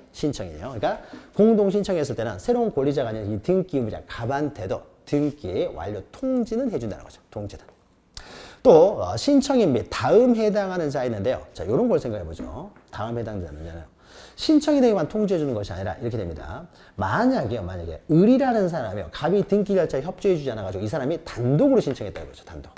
그러니까 공동 신청했을 때는 새로운 권리자가 아닌 이 등기 의무자 갑한테도 등기 완료 통지는 해준다는 거죠. 통지는. 또 신청인 및 다음 해당하는 자 있는데요. 자, 이런 걸 생각해 보죠. 다음 해당자는 신청이 되게만 통지해 주는 것이 아니라 이렇게 됩니다. 만약에 을이라는 사람이요. 갑이 등기 절차에 협조해 주지 않아가지고 이 사람이 단독으로 신청했다고 그러죠. 단독.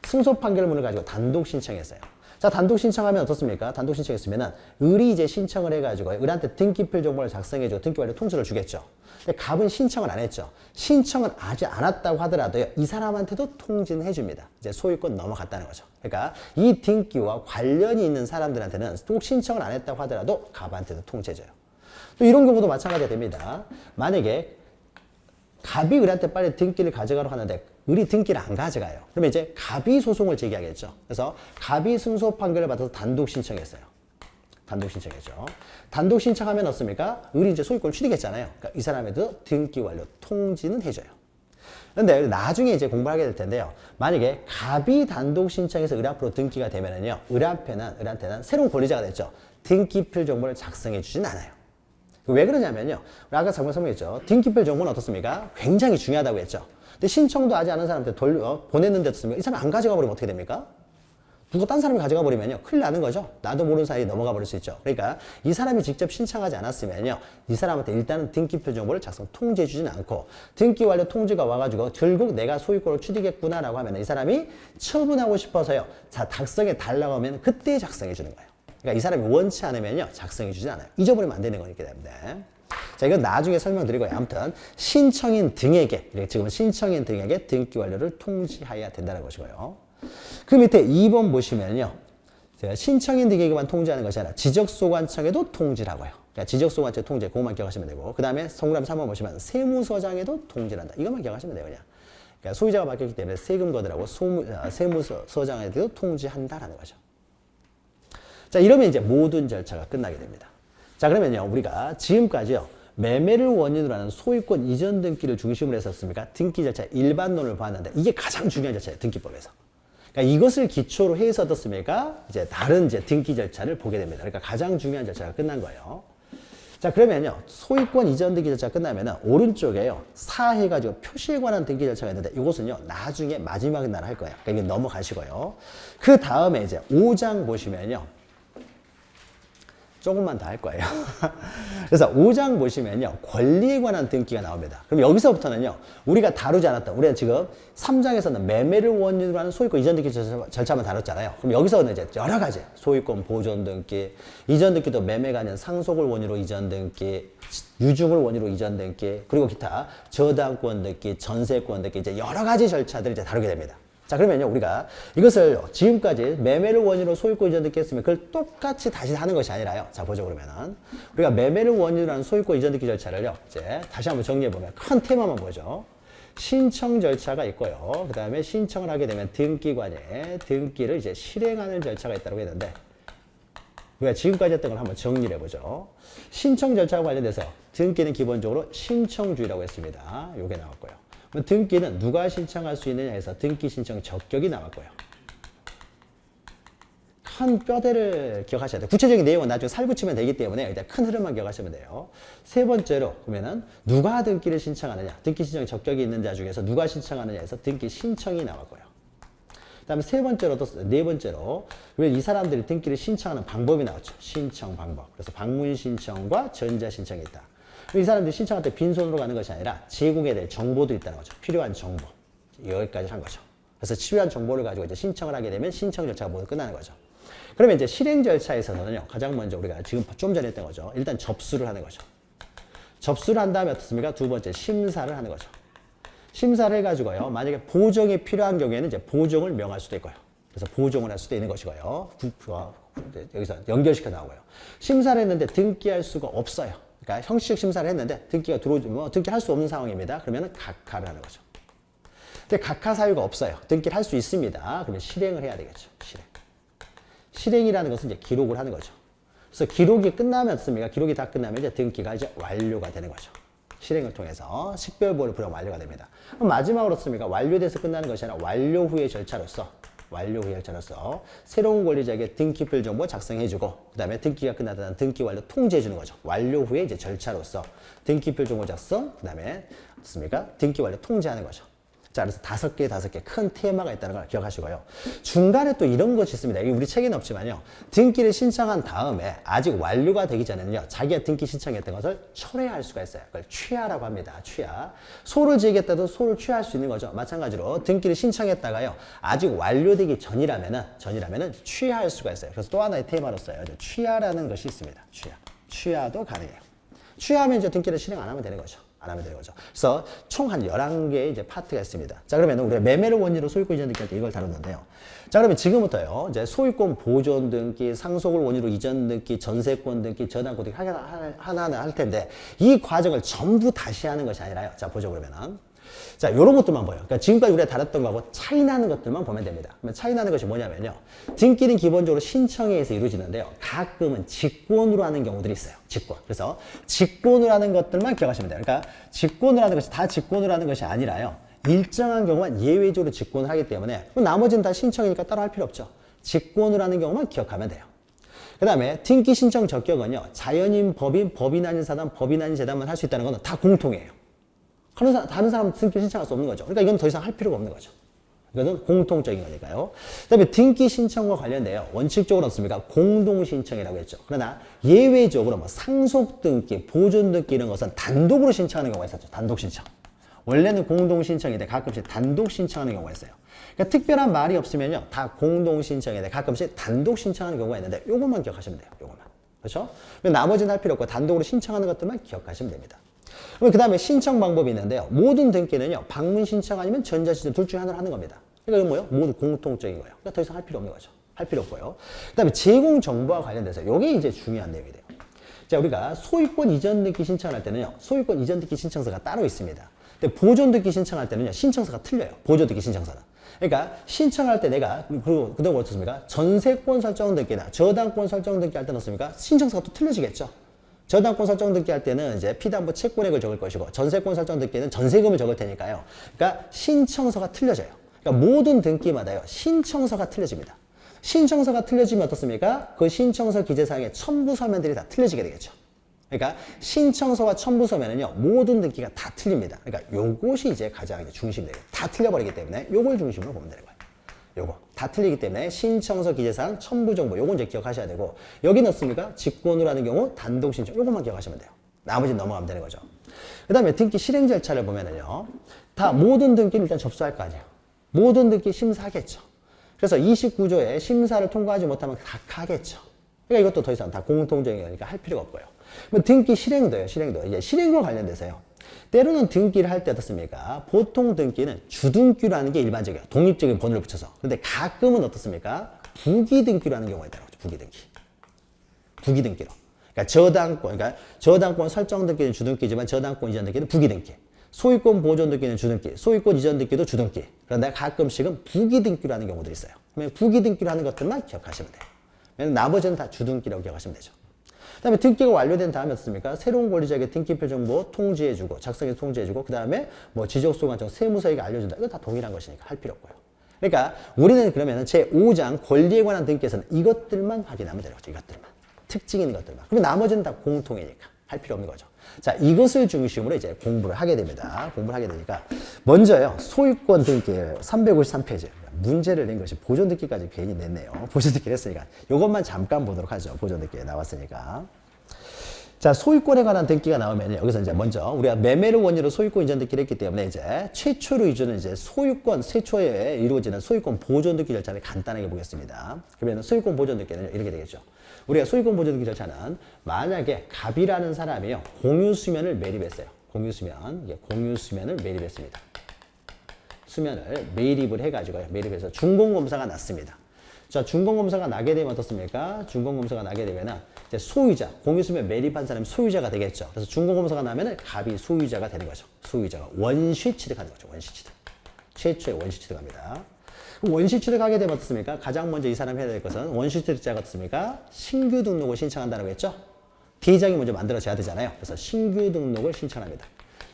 승소 판결문을 가지고 단독 신청했어요. 자, 단독 신청하면 어떻습니까? 단독 신청했으면은 을이 이제 신청을 해가지고 을한테 등기필 정보를 작성해주고 등기 완료 통지를 주겠죠. 근데 갑은 신청을 안 했죠. 신청은 아직 안 왔다고 하더라도요, 이 사람한테도 통지는 해줍니다. 이제 소유권 넘어갔다는 거죠. 그러니까 이 등기와 관련이 있는 사람들한테는 꼭 신청을 안 했다고 하더라도 갑한테도 통지해줘요. 또 이런 경우도 마찬가지가 됩니다. 만약에 갑이 을한테 빨리 등기를 가져가려고 하는데 을이 등기를 안 가져가요. 그러면 이제 갑이 소송을 제기하겠죠. 그래서 갑이 승소 판결을 받아서 단독 신청했어요. 단독 신청했죠. 단독 신청하면 어떻습니까? 을이 이제 소유권을 취득했잖아요. 그러니까 이 사람에도 등기 완료 통지는 해줘요. 그런데 나중에 이제 공부하게 될 텐데요. 만약에 갑이 단독 신청해서 을 앞으로 등기가 되면은요, 을한테는 새로운 권리자가 됐죠. 등기필 정보를 작성해 주진 않아요. 왜 그러냐면요. 아까 잠깐 설명했죠. 등기필 정보는 어떻습니까? 굉장히 중요하다고 했죠. 근데 신청도 하지 않은 사람한테 보냈는데 어떻습니까? 이 사람 안 가져가 버리면 어떻게 됩니까? 누가 딴 사람이 가져가 버리면요. 큰일 나는 거죠. 나도 모르는 사이에 넘어가 버릴 수 있죠. 그러니까 이 사람이 직접 신청하지 않았으면요. 이 사람한테 일단은 등기표 정보를 작성 통지해 주진 않고 등기 완료 통지가 와가지고 결국 내가 소유권을 취득했구나라고 하면 이 사람이 처분하고 싶어서요. 자, 작성해 달라고 하면 그때 작성해 주는 거예요. 그러니까 이 사람이 원치 않으면요. 작성해 주지 않아요. 잊어버리면 안 되는 거기 때문에. 자, 이건 나중에 설명드리고요. 아무튼 신청인 등에게, 지금 신청인 등에게 등기 완료를 통지해야 된다는 것이고요. 그 밑에 2번 보시면요. 신청인 등에게만 통지하는 것이 아니라 지적소관청에도 통지를 하고요. 그러니까 지적소관청 통지, 그것만 기억하시면 되고, 그 다음에 동그라미 3번 보시면 세무서장에도 통지를 한다. 이것만 기억하시면 돼요, 그냥. 그러니까 소유자가 바뀌었기 때문에 세금 거들하고 세무서장에도 통지한다라는 거죠. 자, 이러면 이제 모든 절차가 끝나게 됩니다. 자, 그러면요, 우리가 지금까지요, 매매를 원인으로 하는 소유권 이전 등기를 중심으로 했었습니까? 등기 절차 일반론을 봤는데, 이게 가장 중요한 절차예요, 등기법에서. 그러니까 이것을 기초로 해서 어떻습니까? 이제 다른 이제 등기 절차를 보게 됩니다. 그러니까 가장 중요한 절차가 끝난 거예요. 자, 그러면요, 소유권 이전 등기 절차가 끝나면은 오른쪽에요, 사해가지고 표시에 관한 등기 절차가 있는데 이것은요, 나중에 마지막 날 할 거예요. 그러니까 이게 넘어가시고요. 그 다음에 이제 5장 보시면요. 조금만 더 할 거예요. 그래서 5장 보시면요. 권리에 관한 등기가 나옵니다. 그럼 여기서부터는요. 우리가 다루지 않았던, 우리가 지금 3장에서는 매매를 원인으로 하는 소유권 이전 등기 절차만 다뤘잖아요. 그럼 여기서는 이제 여러 가지 소유권 보존 등기, 이전 등기도 매매가 아닌 상속을 원인으로 이전 등기, 유증을 원인으로 이전 등기, 그리고 기타 저당권 등기, 전세권 등기, 이제 여러 가지 절차들을 이제 다루게 됩니다. 자, 그러면요, 우리가 이것을 지금까지 매매를 원인으로 소유권 이전 등기 했으면 그걸 똑같이 다시 하는 것이 아니라요. 자, 보죠, 그러면은. 우리가 매매를 원인으로 하는 소유권 이전 등기 절차를요, 이제 다시 한번 정리해보면 큰 테마만 보죠. 신청 절차가 있고요. 그 다음에 신청을 하게 되면 등기관에 등기를 이제 실행하는 절차가 있다고 했는데, 우리가 지금까지 했던 걸 한번 정리를 해보죠. 신청 절차와 관련돼서 등기는 기본적으로 신청주의라고 했습니다. 요게 나왔고요. 등기는 누가 신청할 수 있느냐 해서 등기 신청 적격이 나왔고요. 큰 뼈대를 기억하셔야 돼요. 구체적인 내용은 나중에 살붙이면 되기 때문에 일단 큰 흐름만 기억하시면 돼요. 세 번째로 그러면은 누가 등기를 신청하느냐, 등기 신청 적격이 있는 자 중에서 누가 신청하느냐 해서 등기 신청이 나왔고요. 그 다음에 네 번째로 이 사람들이 등기를 신청하는 방법이 나왔죠. 신청 방법. 그래서 방문 신청과 전자 신청이 있다. 이 사람들이 신청할 때 빈손으로 가는 것이 아니라 제공에 대한 정보도 있다는 거죠. 필요한 정보. 여기까지 한 거죠. 그래서 필요한 정보를 가지고 이제 신청을 하게 되면 신청 절차가 모두 끝나는 거죠. 그러면 이제 실행 절차에서는요, 가장 먼저 우리가 지금 좀 전에 했던 거죠. 일단 접수를 하는 거죠. 접수를 한 다음에 어떻습니까? 두 번째 심사를 하는 거죠. 심사를 해가지고요, 만약에 보정이 필요한 경우에는 이제 보정을 명할 수도 있고요. 그래서 보정을 할 수도 있는 것이고요. 여기서 연결시켜 나오고요. 심사를 했는데 등기할 수가 없어요. 그러니까 형식적 심사를 했는데 등기가 들어오지 등기할 수 없는 상황입니다. 그러면 각하를 하는 거죠. 근데 각하 사유가 없어요. 등기를 할 수 있습니다. 그러면 실행을 해야 되겠죠. 실행이라는 것은 이제 기록을 하는 거죠. 그래서 기록이 끝나면 어떻습니까? 기록이 다 끝나면 이제 등기가 이제 완료가 되는 거죠. 실행을 통해서 식별번호를 부여하면 완료가 됩니다. 그럼 마지막으로 어떻습니까? 완료돼서 끝나는 것이 아니라 완료 후의 절차로서 새로운 권리자에게 등기별 정보 작성해주고 그 다음에 등기가 끝나다는 등기 완료 통지해주는 거죠. 완료 후에 이제 절차로서 등기별 정보 작성 그 다음에 어떻습니까? 등기 완료 통지하는 거죠. 자, 그래서 다섯 개 큰 테마가 있다는 걸 기억하시고요. 중간에 또 이런 것이 있습니다. 이게 우리 책에는 없지만요. 등기를 신청한 다음에 아직 완료가 되기 전에는요. 자기가 등기 신청했던 것을 철회할 수가 있어요. 그걸 취하라고 합니다. 취하. 소를 지으겠다도 소를 취할 수 있는 거죠. 마찬가지로 등기를 신청했다가요. 아직 완료되기 전이라면은 취하할 수가 있어요. 그래서 또 하나의 테마로서요. 취하라는 것이 있습니다. 취하도 가능해요. 취하하면 이제 등기를 실행 안 하면 되는 거죠. 그래서 총 한 11개의 이제 파트가 있습니다. 자, 그러면 우리가 매매를 원인으로 소유권 이전 등기 할 때 이걸 다루는데요. 자, 그러면 지금부터요. 이제 소유권 보존 등기, 상속을 원인으로 이전 등기, 전세권 등기, 저당권 등기 하나하나 할 텐데 이 과정을 전부 다시 하는 것이 아니라요. 자, 보죠, 그러면은. 자, 요런 것들만 보여요. 그러니까 지금까지 우리가 다뤘던 거하고 차이 나는 것들만 보면 됩니다. 그러면 차이 나는 것이 뭐냐면요. 등기는 기본적으로 신청에 의해서 이루어지는데요. 가끔은 직권으로 하는 경우들이 있어요. 직권. 그래서 직권으로 하는 것들만 기억하시면 돼요. 그러니까 직권으로 하는 것이 다 직권으로 하는 것이 아니라요. 일정한 경우만 예외적으로 직권을 하기 때문에 나머지는 다 신청이니까 따로 할 필요 없죠. 직권으로 하는 경우만 기억하면 돼요. 그 다음에 등기 신청 적격은요. 자연인, 법인, 법인 아닌 사람, 법인 아닌 재단만 할 수 있다는 건 다 공통이에요. 다른 사람은 등기 신청할 수 없는 거죠. 그러니까 이건 더 이상 할 필요가 없는 거죠. 이거는 공통적인 거니까요. 그 다음에 등기 신청과 관련돼요. 원칙적으로 어떻습니까? 공동신청이라고 했죠. 그러나 예외적으로 뭐 상속등기, 보존등기 이런 것은 단독으로 신청하는 경우가 있었죠. 단독신청. 원래는 공동신청인데 가끔씩 단독신청하는 경우가 있어요. 그러니까 특별한 말이 없으면요. 다 공동신청인데 가끔씩 단독신청하는 경우가 있는데 요것만 기억하시면 돼요. 요것만. 그렇죠? 나머지는 할 필요 없고 단독으로 신청하는 것들만 기억하시면 됩니다. 그 다음에 신청 방법이 있는데요. 모든 등기는요. 방문 신청 아니면 전자신청 둘 중에 하나를 하는 겁니다. 그러니까 이건 뭐예요? 모두 공통적인 거예요. 그러니까 더 이상 할 필요 없는 거죠. 할 필요 없고요. 그 다음에 제공 정보와 관련돼서 이게 이제 중요한 내용이 돼요. 자, 우리가 소유권 이전 등기 신청할 때는요. 소유권 이전 등기 신청서가 따로 있습니다. 근데 보존 등기 신청할 때는요. 신청서가 틀려요. 보존 등기 신청서는. 그러니까 신청할 때 내가 그동안 어떻습니까? 전세권 설정 등기나 저당권 설정 등기 할 때는 어떻습니까? 신청서가 또 틀려지겠죠. 저당권 설정 등기 할 때는 이제 피담보 채권액을 적을 것이고 전세권 설정 등기는 전세금을 적을 테니까요. 그러니까 신청서가 틀려져요. 그러니까 모든 등기마다요. 신청서가 틀려집니다. 신청서가 틀려지면 어떻습니까? 그 신청서 기재사항의 첨부 서면들이 다 틀려지게 되겠죠. 그러니까 신청서와 첨부 서면은요. 모든 등기가 다 틀립니다. 그러니까 요것이 이제 가장 중심이 돼요. 다 틀려버리기 때문에 요걸 중심으로 보면 되는 거예요. 요거 다 틀리기 때문에 신청서 기재사항 첨부 정보 요건 이제 기억하셔야 되고 여기 넣습니까? 직권으로 하는 경우 단독 신청 요것만 기억하시면 돼요. 나머지는 넘어가면 되는 거죠. 그 다음에 등기 실행 절차를 보면은요. 다 모든 등기를 일단 접수할 거 아니에요. 모든 등기 심사하겠죠. 그래서 29조에 심사를 통과하지 못하면 다 가겠죠. 그러니까 이것도 더 이상 다 공통적인 거니까 할 필요가 없고요. 등기 실행도요. 이제 실행과 관련돼서요. 때로는 등기를 할 때 어떻습니까? 보통 등기는 주등기로 하는 게 일반적이에요. 독립적인 번호를 붙여서. 근데 가끔은 어떻습니까? 부기등기로 하는 경우가 있다고 하죠. 부기등기로. 그러니까 저당권 설정 등기는 주등기지만 저당권 이전 등기는 부기등기. 소유권 보존 등기는 주등기. 소유권 이전 등기도 주등기. 그런데 가끔씩은 부기등기로 하는 경우도 있어요. 그러면 부기등기로 하는 것들만 기억하시면 돼요. 나머지는 다 주등기라고 기억하시면 되죠. 그 다음에 등기가 완료된 다음에 어떻습니까? 새로운 권리자에게 등기표 정보 통지해주고, 작성해서 통지해주고, 그 다음에 뭐 지적소관청 세무서에게 알려준다. 이거 다 동일한 것이니까 할 필요 없고요. 그러니까 우리는 그러면 제5장 권리에 관한 등기에서는 이것들만 확인하면 되는 거죠. 이것들만. 특징 있는 것들만. 그러면 나머지는 다 공통이니까 할 필요 없는 거죠. 자, 이것을 중심으로 이제 공부를 하게 됩니다. 공부를 하게 되니까 먼저요. 소유권 등기 353페이지. 문제를 낸 것이 보존 등기까지 괜히 냈네요. 보존 등기를 했으니까 이것만 잠깐 보도록 하죠. 보존 등기에 나왔으니까. 자, 소유권에 관한 등기가 나오면 여기서 이제 먼저 우리가 매매를 원인으로 소유권 이전 등기를 했기 때문에 이제 최초로 이전은 이제 소유권 최초에 이루어지는 소유권 보존 등기 절차를 간단하게 보겠습니다. 그러면 소유권 보존 등기는 이렇게 되겠죠. 우리가 소유권 보존 등기 절차는 만약에 갑이라는 사람이요 공유 수면을 매립했어요. 공유 수면을 매립했습니다. 수면을 매립을 해가지고요. 매립해서 준공검사가 났습니다. 자, 준공검사가 나게 되면 어떻습니까? 준공검사가 나게 되면은 이제 소유자, 공유수면 매립한 사람이 소유자가 되겠죠. 그래서 준공검사가 나면은 갑이 소유자가 되는 거죠. 소유자가 원시 취득하는 거죠. 원시 취득. 최초의 원시 취득합니다. 원시 취득하게 되면 어떻습니까? 가장 먼저 이 사람이 해야 될 것은 원시 취득자가 어떻습니까? 신규 등록을 신청한다고 했죠. 대장이 먼저 만들어져야 되잖아요. 그래서 신규 등록을 신청합니다.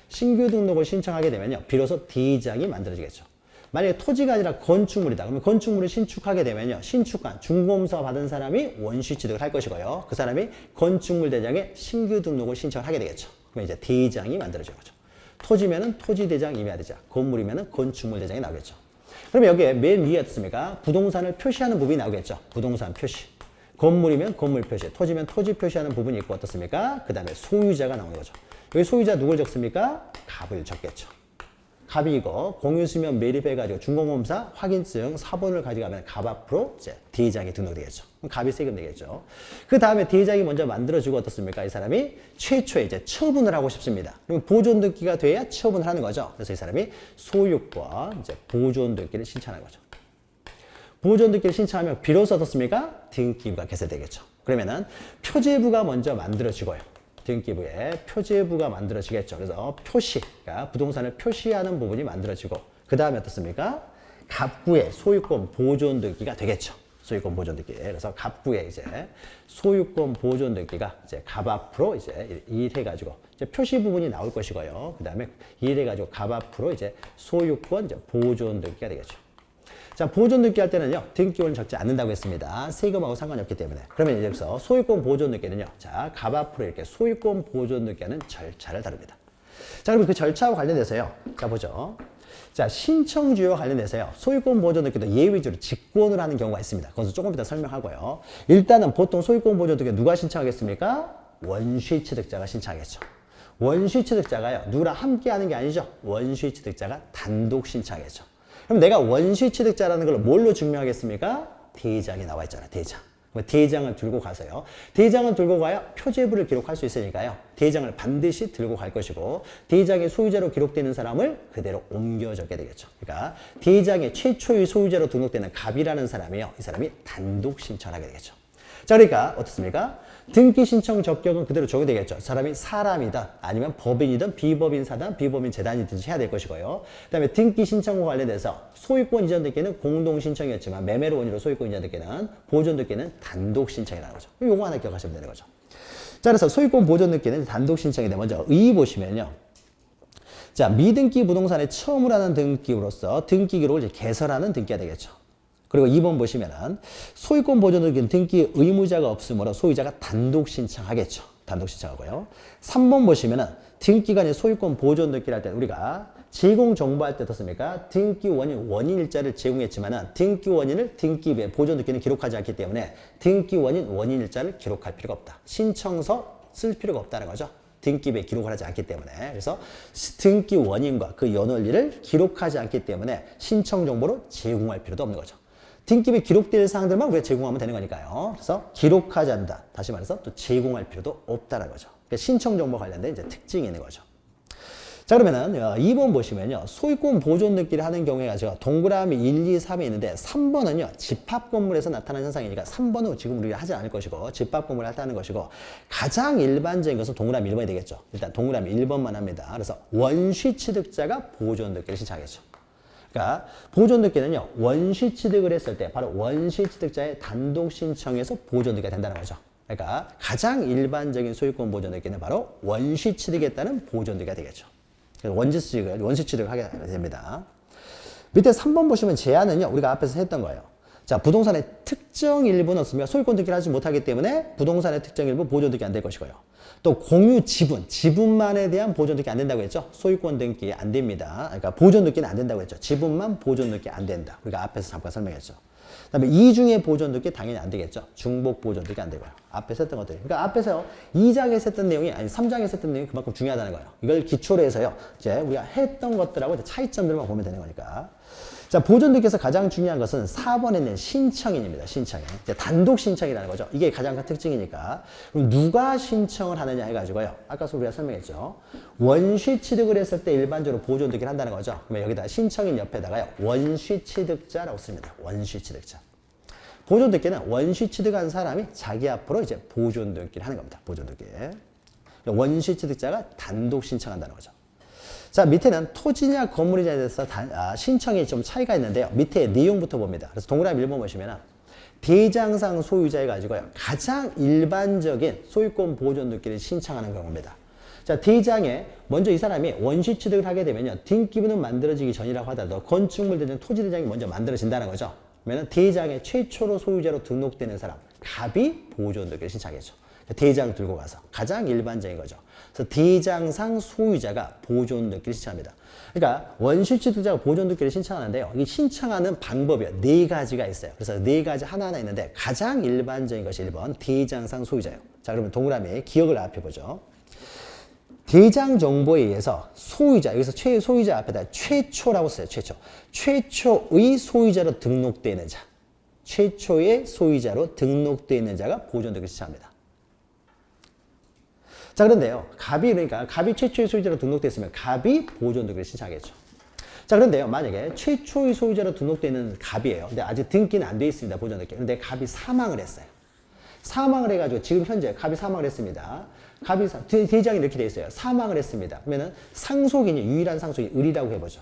신규 등록을 신청하게 되면요. 비로소 대장이 만들어지겠죠. 만약에 토지가 아니라 건축물이다. 그러면 건축물을 신축하게 되면요. 신축한 준공사 받은 사람이 원시 취득을 할 것이고요. 그 사람이 건축물 대장에 신규 등록을 신청을 하게 되겠죠. 그러면 이제 대장이 만들어지는 거죠. 토지면은 토지 대장, 임야 대장, 건물이면은 건축물 대장이 나오겠죠. 그러면 여기에 맨 위에 어떻습니까? 부동산을 표시하는 부분이 나오겠죠. 부동산 표시. 건물이면 건물 표시, 토지면 토지 표시하는 부분이 있고 어떻습니까? 그 다음에 소유자가 나오는 거죠. 여기 소유자 누굴 적습니까? 갑을 적겠죠. 갑이 이거 공유수면 매립해가지고 준공검사 확인증 사본을 가져가면 갑 앞으로 이제 대장이 등록되겠죠. 그럼 갑이 세금 내겠죠. 그 다음에 대장이 먼저 만들어주고 어떻습니까? 이 사람이 최초에 이제 처분을 하고 싶습니다. 그럼 보존등기가 돼야 처분을 하는 거죠. 그래서 이 사람이 소유권 이제 보존등기를 신청하는 거죠. 보존등기를 신청하면 비로소 어떻습니까? 등기부가 개설되겠죠. 그러면은 표제부가 먼저 만들어지고요. 등기부에 표제부가 만들어지겠죠. 그래서 표시, 그러니까 부동산을 표시하는 부분이 만들어지고 그 다음에 어떻습니까? 갑구의 소유권 보존등기가 되겠죠. 소유권 보존등기. 그래서 갑구의 이제 소유권 보존등기가 이제 갑 앞으로 이제 일해가지고 이제 표시 부분이 나올 것이고요. 그 다음에 일해가지고 갑 앞으로 이제 소유권 이제 보존등기가 되겠죠. 자, 보존등기 할 때는요, 등기원을 적지 않는다고 했습니다. 세금하고 상관이 없기 때문에. 그러면 이제 여기서 소유권 보존등기는요, 자, 갑 앞으로 이렇게 소유권 보존등기하는 절차를 다룹니다. 자, 그럼 그 절차와 관련돼서요, 자, 보죠. 자, 신청주의와 관련돼서요, 소유권 보존등기도 예외적으로 직권을 하는 경우가 있습니다. 그것은 조금 이따 설명하고요. 일단은 보통 소유권 보존등기 누가 신청하겠습니까? 원시 취득자가 신청하겠죠. 원시 취득자가요, 누구랑 함께 하는 게 아니죠. 원시 취득자가 단독 신청하겠죠. 그럼 내가 원시 취득자라는 걸 뭘로 증명하겠습니까? 대장이 나와 있잖아요. 대장. 대장을 들고 가서요. 대장을 들고 가야 표제부를 기록할 수 있으니까요. 대장을 반드시 들고 갈 것이고 대장의 소유자로 기록되는 사람을 그대로 옮겨 적게 되겠죠. 그러니까 대장의 최초의 소유자로 등록되는 갑이라는 사람이요. 이 사람이 단독 신청하게 되겠죠. 자, 그러니까 어떻습니까? 등기 신청 적격은 그대로 적용되겠죠. 사람이 사람이든 아니면 법인이든 비법인 사단, 비법인 재단이든지 해야 될 것이고요. 그 다음에 등기 신청과 관련돼서 소유권 이전 등기는 공동 신청이었지만 매매로 원인으로 소유권 이전 등기는 보존 등기는 단독 신청이라는 거죠. 이거 하나 기억하시면 되는 거죠. 자, 그래서 소유권 보존 등기는 단독 신청인데 먼저 의 보시면요. 자, 미등기 부동산에 처음으로 하는 등기부로서 등기 기록을 이제 개설하는 등기가 되겠죠. 그리고 2번 보시면은 소유권 보존 등기는 등기 의무자가 없으므로 소유자가 단독 신청하겠죠. 단독 신청하고요. 3번 보시면은 등기가 소유권 보존 등기를 할 때 우리가 제공 정보할 때 어떻습니까? 등기 원인 일자를 제공했지만은 등기 원인을 등기부에 보존 등기는 기록하지 않기 때문에 등기 원인 일자를 기록할 필요가 없다. 신청서 쓸 필요가 없다는 거죠. 등기부에 기록을 하지 않기 때문에. 그래서 등기 원인과 그 연원리를 기록하지 않기 때문에 신청 정보로 제공할 필요도 없는 거죠. 등기부에 기록될 사항들만 우리가 제공하면 되는 거니까요. 그래서 기록하지 않는다. 다시 말해서 또 제공할 필요도 없다는 거죠. 그러니까 신청 정보 관련된 이제 특징이 있는 거죠. 자, 그러면은 2번 보시면요. 소유권 보존 등기를 하는 경우에 가지고 동그라미 1, 2, 3이 있는데 3번은요. 집합 건물에서 나타나는 현상이니까 3번은 지금 우리가 하지 않을 것이고 집합 건물을 하는 것이고 가장 일반적인 것은 동그라미 1번이 되겠죠. 일단 동그라미 1번만 합니다. 그래서 원시 취득자가 보존 등기를 신청하겠죠. 그러니까 보존 등기는요. 원시 취득을 했을 때 바로 원시 취득자의 단독 신청에서 보존 등기가 된다는 거죠. 그러니까 가장 일반적인 소유권 보존 등기는 바로 원시 취득에 따른 보존 등기가 되겠죠. 원시 취득을 하게 됩니다. 밑에 3번 보시면 제한은요. 우리가 앞에서 했던 거예요. 자, 부동산의 특정 일부는 없으며 소유권 등기를 하지 못하기 때문에 부동산의 특정 일부 보존 등기 안 될 것이고요. 또 공유 지분만에 대한 보존 등기 안 된다고 했죠. 소유권 등기 안 됩니다. 그러니까 보존 등기는 안 된다고 했죠. 지분만 보존 등기 안 된다. 우리가 앞에서 잠깐 설명했죠. 그다음에 이중의 보존 등기 당연히 안 되겠죠. 중복 보존 등기 안 되고요. 앞에서 했던 것들. 그러니까 앞에서 2장에서 했던 내용이 아니 3장에서 했던 내용이 그만큼 중요하다는 거예요. 이걸 기초로 해서요. 이제 우리가 했던 것들하고 차이점들만 보면 되는 거니까. 자, 보존 등기에서 가장 중요한 것은 4번에 있는 신청인입니다. 신청인. 이제 단독 신청이라는 거죠. 이게 가장 큰 특징이니까. 그럼 누가 신청을 하느냐 해가지고요. 아까서 우리가 설명했죠. 원시 취득을 했을 때 일반적으로 보존 등기를 한다는 거죠. 그러면 여기다 신청인 옆에다가요. 원시 취득자라고 씁니다. 원시 취득자. 보존 등기는 원시 취득한 사람이 자기 앞으로 이제 보존 등기를 하는 겁니다. 보존 등기. 원시 취득자가 단독 신청한다는 거죠. 자, 밑에는 토지냐 건물이냐에 대해서 신청이 좀 차이가 있는데요. 밑에 내용부터 봅니다. 그래서 동그라미 1번 보시면은 대장상 소유자에 가지고요. 가장 일반적인 소유권 보존 등기를 신청하는 경우입니다. 자, 대장에 먼저 이 사람이 원시 취득을 하게 되면요. 등기부는 만들어지기 전이라고 하더라도 건축물 대장, 토지 대장이 먼저 만들어진다는 거죠. 그러면 대장의 최초로 소유자로 등록되는 사람, 갑이 보존등기를 신청하겠죠. 대장 들고 가서 가장 일반적인 거죠. 그래서 대장상 소유자가 보존등기를 신청합니다. 그러니까 원시취득자가 보존등기를 신청하는데요. 이 신청하는 방법이요. 4가지가 있어요. 그래서 4가지 하나하나 있는데 가장 일반적인 것이 1번 대장상 소유자예요. 자, 그러면 동그라미 기억을 앞에 보죠. 대장 정보에 의해서 소유자, 여기서 소유자 앞에다 최초라고 써요. 최초의 소유자로 등록되어 있는 자. 최초의 소유자로 등록되어 있는 자가 보존등기를 신청합니다. 자, 그런데요. 갑이 최초의 소유자로 등록됐으면 갑이 보존등기를 신청하겠죠. 자, 그런데요. 만약에 최초의 소유자로 등록되어 있는 갑이에요. 근데 아직 등기는 안 돼 있습니다. 보존등기. 그런데 갑이 사망을 했어요. 사망을 해가지고 지금 현재 갑이 사망을 했습니다. 대장이 이렇게 돼 있어요. 사망을 했습니다. 그러면은 상속인이 유일한 상속이 을이라고 해보죠.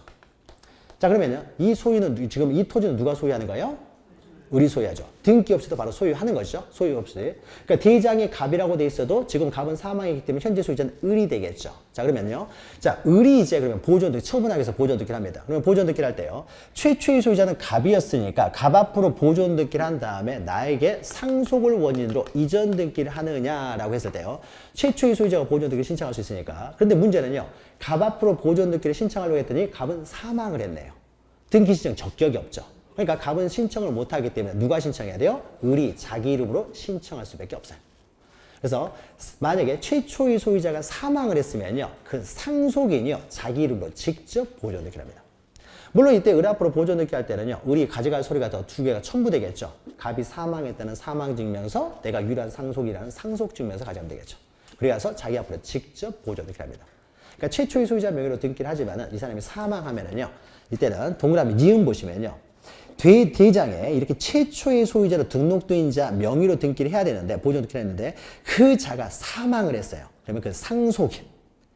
자, 그러면요. 이 소유는 지금 이 토지는 누가 소유하는 거예요? 을이 소유하죠. 등기 없이도 바로 소유하는 것이죠. 소유 없이. 그러니까 대장이 갑이라고 돼 있어도 지금 갑은 사망이기 때문에 현재 소유자는 을이 되겠죠. 자, 그러면요. 자, 을이 이제 그러면 보존등기, 처분하기 위해서 보존등기를 합니다. 그러면 보존등기를 할 때요. 최초의 소유자는 갑이었으니까 갑 앞으로 보존등기를 한 다음에 나에게 상속을 원인으로 이전등기를 하느냐라고 했을 때요. 최초의 소유자가 보존등기를 신청할 수 있으니까. 그런데 문제는요. 갑 앞으로 보존등기를 신청하려고 했더니 갑은 사망을 했네요. 등기 신청 적격이 없죠. 그러니까 갑은 신청을 못하기 때문에 누가 신청해야 돼요? 을이 자기 이름으로 신청할 수밖에 없어요. 그래서 만약에 최초의 소유자가 사망을 했으면요. 그 상속인이요. 자기 이름으로 직접 보존등기를 합니다. 물론 이때 을 앞으로 보존등기 할 때는요. 을이 가져갈 소리가 더 2개가 첨부되겠죠. 갑이 사망했다는 사망증명서, 내가 유일한 상속이라는 상속증명서 가져가면 되겠죠. 그래서 자기 앞으로 직접 보존등기를 합니다. 그러니까 최초의 소유자 명의로 등기를 하지만은 이 사람이 사망하면은요. 이때는 동그라미 니은 보시면요. 대장에 이렇게 최초의 소유자로 등록된 자 명의로 등기를 해야 되는데 보존 등기를 했는데 그 자가 사망을 했어요. 그러면 그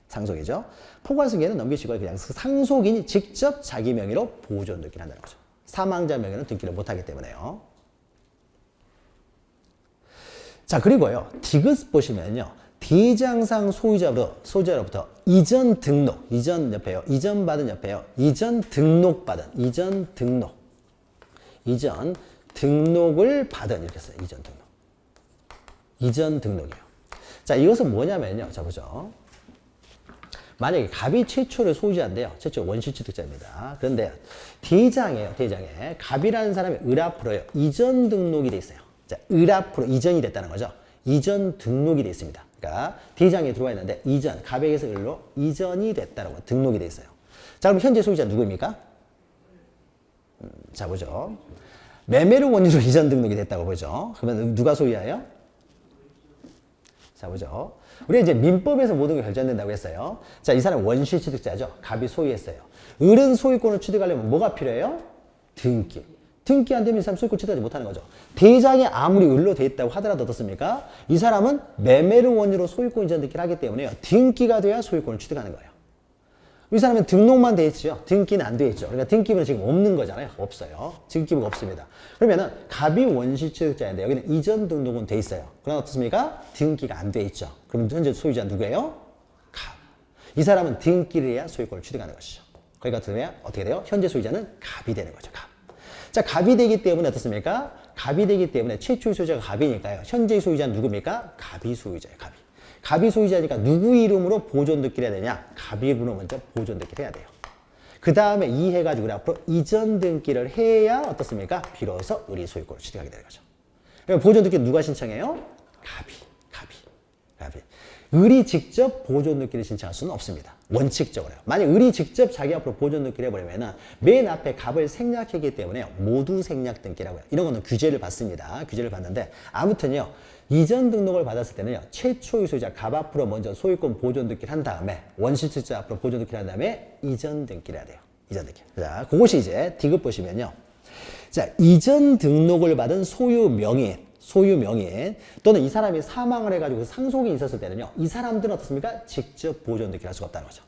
상속이죠. 포괄승계는 넘기시고 그냥 상속인이 직접 자기 명의로 보존 등기를 한다는 거죠. 사망자 명의는 등기를 못하기 때문에요. 자, 그리고요. 디귿 보시면요. 대장상 소유자로부터 이전 등록, 이전 옆에요. 이전 받은 옆에요. 이전 등록을 받은 이렇게 써요. 이전 등록이에요. 자, 이것은 뭐냐면요. 자, 보죠. 만약에 갑이 최초의 소유자인데요. 최초 원시 취득자입니다. 그런데 대장에 갑이라는 사람이 을 앞으로요. 이전 등록이 돼 있어요. 자, 을 앞으로 이전이 됐다는 거죠. 이전 등록이 돼 있습니다. 그러니까 대장에 들어와 있는데 갑에게서 을로 이전이 됐다라고 등록이 돼 있어요. 자, 그럼 현재 소유자 누구입니까? 자, 보죠. 매매를 원인으로 이전 등록이 됐다고 보죠. 그러면 누가 소유하여? 자, 보죠. 우리 이제 민법에서 모든 게 결정된다고 했어요. 자, 이 사람 원시 취득자죠. 갑이 소유했어요. 을은 소유권을 취득하려면 뭐가 필요해요? 등기. 등기 안 되면 이 사람 소유권 취득하지 못하는 거죠. 대장이 아무리 을로 돼 있다고 하더라도 어떻습니까? 이 사람은 매매를 원인으로 소유권 이전 등기를 하기 때문에요. 등기가 돼야 소유권을 취득하는 거예요. 이 사람은 등록만 돼 있죠. 등기는 안 돼 있죠. 그러니까 등기부는 지금 없는 거잖아요. 없어요. 등기부가 없습니다. 그러면은 갑이 원시 취득자인데 여기는 이전 등록은 돼 있어요. 그러나 어떻습니까? 등기가 안 돼 있죠. 그럼 현재 소유자 누구예요? 갑. 이 사람은 등기를 해야 소유권을 취득하는 것이죠. 그러니까 어떻게 돼요? 현재 소유자는 갑이 되는 거죠. 갑. 자, 갑이 되기 때문에 어떻습니까? 갑이 되기 때문에 최초의 소유자가 갑이니까요. 현재 소유자는 누굽니까? 갑이 소유자예요. 갑이 소유자니까 누구 이름으로 보존등기를 해야 되냐? 갑 이름으로 먼저 보존등기를 해야 돼요. 그 다음에 이해가지고 우리 앞으로 이전 등기를 해야 어떻습니까? 비로소 을이 소유권을 취득하게 되는 거죠. 그러니까 보존등기는 누가 신청해요? 갑이. 을이 직접 보존등기를 신청할 수는 없습니다. 원칙적으로요. 만약 을이 직접 자기 앞으로 보존등기를 해버리면 맨 앞에 갑을 생략했기 때문에 모두 생략등기라고 해요. 이런 거는 규제를 받습니다. 규제를 받는데 아무튼요. 이전 등록을 받았을 때는요. 최초의 소유자 갑 앞으로 먼저 소유권 보존등기를 한 다음에 원시취득자 앞으로 보존등기를 한 다음에 이전 등기를 해야 돼요. 이전 등기. 자, 그것이 이제 디귿 보시면요. 자, 이전 등록을 받은 소유 명의 또는 이 사람이 사망을 해가지고 상속이 있었을 때는요. 이 사람들은 어떻습니까? 직접 보존등기를 할 수가 없다는 거죠.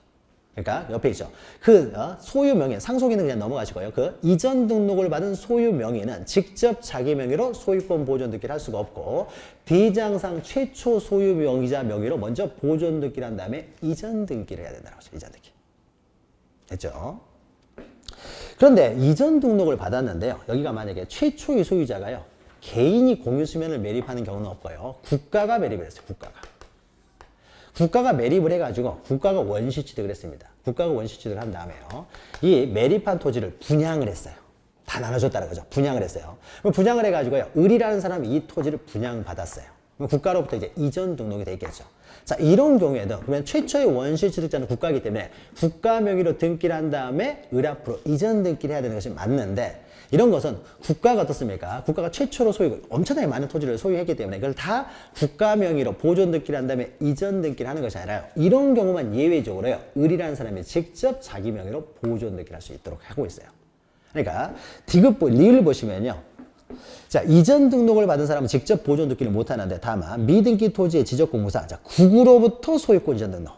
그러니까 옆에 있죠. 그 소유 명의 상속인은 그냥 넘어가시고요. 그 이전 등록을 받은 소유 명의는 직접 자기 명의로 소유권 보존 등기를 할 수가 없고 대장상 최초 소유 명의자 명의로 먼저 보존 등기를 한 다음에 이전 등기를 해야 된다는 거죠. 이전 등기. 됐죠? 그런데 이전 등록을 받았는데요. 여기가 만약에 최초의 소유자가요. 개인이 공유 수면을 매립하는 경우는 없고요. 국가가 매립을 했어요. 국가가 매립을 해가지고 국가가 원시 취득을 했습니다. 국가가 원시 취득을 한 다음에요. 이 매립한 토지를 분양을 했어요. 다 나눠줬다는 거죠. 분양을 했어요. 분양을 해가지고요. 을이라는 사람이 이 토지를 분양받았어요. 국가로부터 이제 이전 등록이 돼 있겠죠. 자, 이런 경우에도 그러면 최초의 원시 취득자는 국가이기 때문에 국가 명의로 등기를 한 다음에 을 앞으로 이전 등기를 해야 되는 것이 맞는데 이런 것은 국가가 어떻습니까? 국가가 최초로 엄청나게 많은 토지를 소유했기 때문에 이걸 다 국가 명의로 보존 등기를 한 다음에 이전 등기를 하는 것이 아니라 이런 경우만 예외적으로요. 을이라는 사람이 직접 자기 명의로 보존 등기를 할 수 있도록 하고 있어요. 그러니까 디귿 리을 보시면요. 자, 이전 등록을 받은 사람은 직접 보존 등기를 못 하는데 다만 미등기 토지의 지적 공무상 자, 국으로부터 소유권 이전 등록.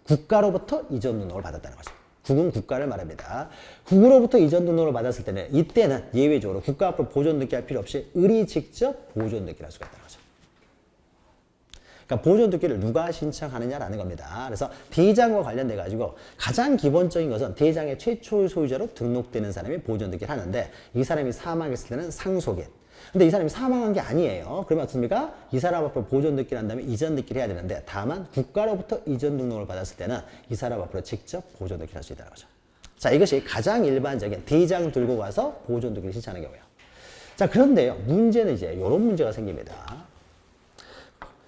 국가로부터 이전 등록을 받았다는 거죠. 국은 국가를 말합니다. 국으로부터 이전 등록을 받았을 때는 이때는 예외적으로 국가 앞으로 보존 등기할 필요 없이 을이 직접 보존 등기를 할 수가 있다는 거죠. 그러니까 보존 등기를 누가 신청하느냐라는 겁니다. 그래서 대장과 관련돼 가지고 가장 기본적인 것은 대장의 최초 소유자로 등록되는 사람이 보존 등기를 하는데 이 사람이 사망했을 때는 상속인. 근데 이 사람이 사망한 게 아니에요. 그러면 어떻습니까? 이 사람 앞으로 보존 등기를 한 다음에 이전 등기를 해야 되는데 다만 국가로부터 이전 등록을 받았을 때는 이 사람 앞으로 직접 보존 등기를 할 수 있다는 거죠. 자, 이것이 가장 일반적인 대장 들고 가서 보존 등기를 신청하는 경우예요. 자, 그런데요. 문제는 이제 이런 문제가 생깁니다.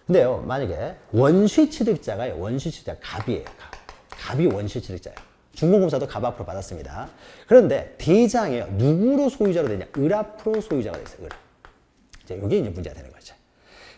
근데요. 만약에 원시 취득자가요. 원시 취득자 갑이에요. 갑이 원시 취득자예요. 중공검사도 갑 앞으로 받았습니다. 그런데 대장이에요. 누구로 소유자로 되냐? 을 앞으로 소유자가 돼 있어요. 을. 이게 이제 문제가 되는 거죠.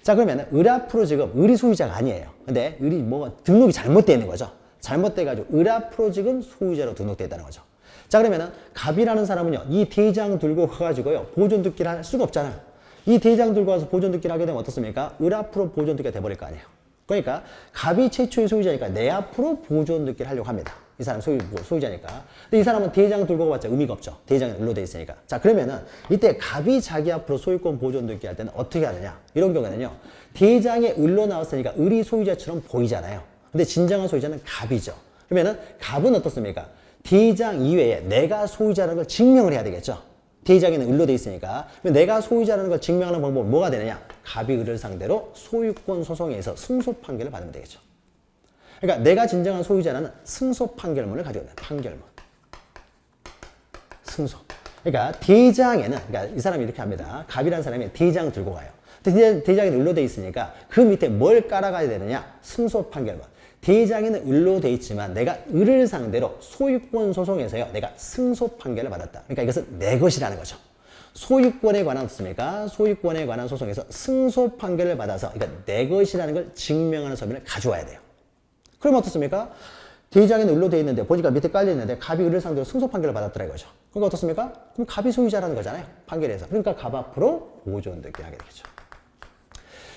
자, 그러면 을 앞으로 지금 을이 소유자가 아니에요. 근데 을이 뭐가 등록이 잘못되어 있는 거죠. 잘못돼가지고 을 앞으로 지금 소유자로 등록되어 있다는 거죠. 자, 그러면은 갑이라는 사람은요, 이 대장 들고 가가지고요, 보존 등기를 할 수가 없잖아요. 이 대장 들고 와서 보존 등기를 하게 되면 어떻습니까? 을 앞으로 보존 등기가 돼버릴 거 아니에요. 그러니까 갑이 최초의 소유자니까 내 앞으로 보존 등기를 하려고 합니다. 이 사람 소유자니까. 근데 이 사람은 대장 들고 가봤자 의미가 없죠. 대장이 을로 돼 있으니까. 자, 그러면은 이때 갑이 자기 앞으로 소유권 보존 등기 할 때는 어떻게 하느냐? 이런 경우에는요. 대장의 을로 나왔으니까 을이 소유자처럼 보이잖아요. 근데 진정한 소유자는 갑이죠. 그러면은 갑은 어떻습니까? 대장 이외에 내가 소유자라는 걸 증명을 해야 되겠죠. 대장에는 을로 돼 있으니까. 내가 소유자라는 걸 증명하는 방법은 뭐가 되느냐? 갑이 을을 상대로 소유권 소송에서 승소 판결을 받으면 되겠죠. 그러니까 내가 진정한 소유자라는 승소 판결문을 가지고 있는 판결문. 승소. 그러니까 대장에는, 그러니까 이 사람이 이렇게 합니다. 갑이라는 사람이 대장 들고 가요. 대장에는 을로 돼 있으니까 그 밑에 뭘 깔아가야 되느냐? 승소 판결문. 대장에는 을로 돼 있지만 내가 을을 상대로 소유권 소송에서요. 내가 승소 판결을 받았다. 그러니까 이것은 내 것이라는 거죠. 소유권에 관한 어떻습니까? 소유권에 관한 소송에서 승소 판결을 받아서 그러니까 내 것이라는 걸 증명하는 서면을 가져와야 돼요. 그럼 어떻습니까? 대장에는 을로 돼 있는데 보니까 밑에 깔려 있는데 갑이 을을 상대로 승소 판결을 받았더라 이거죠. 그러니까 어떻습니까? 그럼 갑이 소유자라는 거잖아요. 판결에서. 그러니까 갑 앞으로 보존 등기를 하게 되겠죠.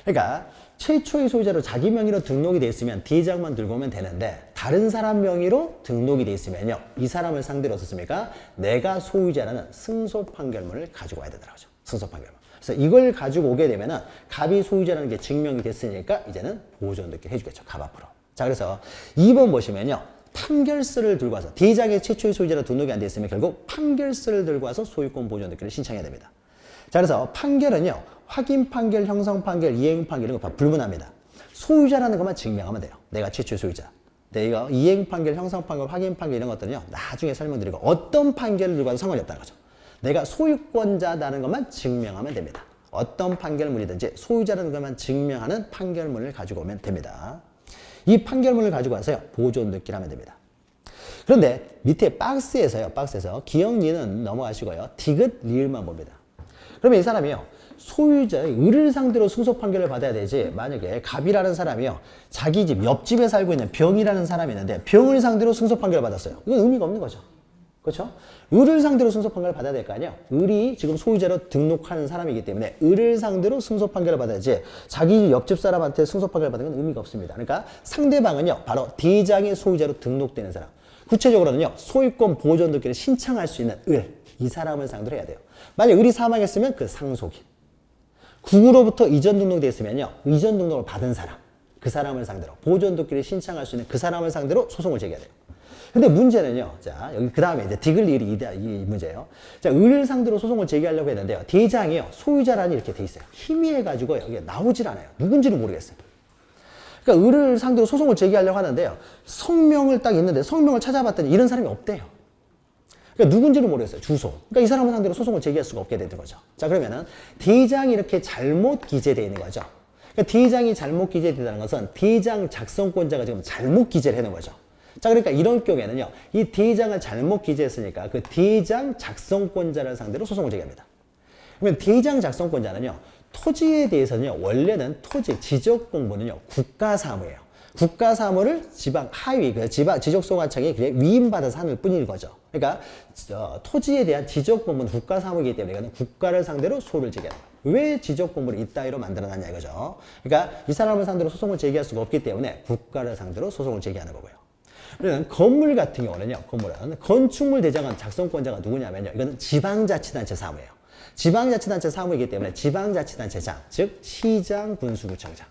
그러니까 최초의 소유자로 자기 명의로 등록이 돼 있으면 대장만 들고 오면 되는데 다른 사람 명의로 등록이 돼 있으면요. 이 사람을 상대로 어떻습니까? 내가 소유자라는 승소 판결문을 가지고 와야 되더라고요. 승소 판결문. 그래서 이걸 가지고 오게 되면은 갑이 소유자라는 게 증명이 됐으니까 이제는 보존 등기를 해주겠죠. 갑 앞으로. 자, 그래서 2번 보시면요. 판결서를 들고 와서 대장의 최초의 소유자로 등록이 안 돼 있으면 결국 판결서를 들고 와서 소유권 보존 등기를 신청해야 됩니다. 자, 그래서 판결은요. 확인 판결, 형성 판결, 이행 판결 이런 거 다 불문합니다. 소유자라는 것만 증명하면 돼요. 내가 최초의 소유자. 근데 이거 이행 판결, 형성 판결, 확인 판결 이런 것들은요. 나중에 설명드리고 어떤 판결을 들고 와도 상관이 없다는 거죠. 내가 소유권자라는 것만 증명하면 됩니다. 어떤 판결문이든지 소유자라는 것만 증명하는 판결문을 가지고 오면 됩니다. 이 판결문을 가지고 와서요. 보존 등기를 하면 됩니다. 그런데 밑에 박스에서 기억리는 넘어가시고요. 디귿 리을만 봅니다. 그러면 이 사람이요. 소유자의 을을 상대로 승소 판결을 받아야 되지. 만약에 갑이라는 사람이요. 자기 집 옆집에 살고 있는 병이라는 사람이 있는데 병을 상대로 승소 판결을 받았어요. 이건 의미가 없는 거죠. 그렇죠? 을을 상대로 승소 판결을 받아야 될 거 아니에요. 을이 지금 소유자로 등록하는 사람이기 때문에 을을 상대로 승소 판결을 받아야지 자기 옆집 사람한테 승소 판결을 받는 건 의미가 없습니다. 그러니까 상대방은요, 바로 대장의 소유자로 등록되는 사람. 구체적으로는요, 소유권 보존 등기를 신청할 수 있는 을, 이 사람을 상대로 해야 돼요. 만약 을이 사망했으면 그 상속인. 국으로부터 이전 등록되어 있으면요, 이전 등록을 받은 사람, 그 사람을 상대로 보존 등기를 신청할 수 있는 그 사람을 상대로 소송을 제기해야 돼요. 근데 문제는요, 자, 여기 그 다음에 이제 디글리일이 이 문제예요. 자, 을을 상대로 소송을 제기하려고 했는데요, 대장이요, 소유자란이 이렇게 돼 있어요. 희미해가지고 여기에 나오질 않아요. 누군지를 모르겠어요. 그러니까 을을 상대로 소송을 제기하려고 하는데요, 성명을 딱 있는데 성명을 찾아봤더니 이런 사람이 없대요. 그러니까 누군지를 모르겠어요. 주소. 그러니까 이 사람을 상대로 소송을 제기할 수가 없게 되는 거죠. 자, 그러면은 대장이 이렇게 잘못 기재되어 있는 거죠. 그러니까 대장이 잘못 기재되다는 것은 대장 작성권자가 지금 잘못 기재를 해놓은 거죠. 자, 그러니까 이런 경우에는요, 이 대장을 잘못 기재했으니까 그 대장 작성권자를 상대로 소송을 제기합니다. 그러면 대장 작성권자는요, 토지에 대해서는요, 원래는 토지 지적 공부는요, 국가 사무예요. 국가 사무를 지방 하위, 지방 지적소관청이 위임받아서 하는 뿐인 거죠. 그러니까 토지에 대한 지적 공부는 국가 사무이기 때문에 이거는 국가를 상대로 소를 제기하는 거예요. 왜 지적 공부를 이따위로 만들어놨냐 이거죠. 그러니까 이 사람을 상대로 소송을 제기할 수가 없기 때문에 국가를 상대로 소송을 제기하는 거고요. 그러면 건물 같은 경우는요, 건물은 건축물 대장은 작성권자가 누구냐면요, 이거는 지방자치단체 사무예요. 지방자치단체 사무이기 때문에 지방자치단체장, 즉 시장, 군수구청장.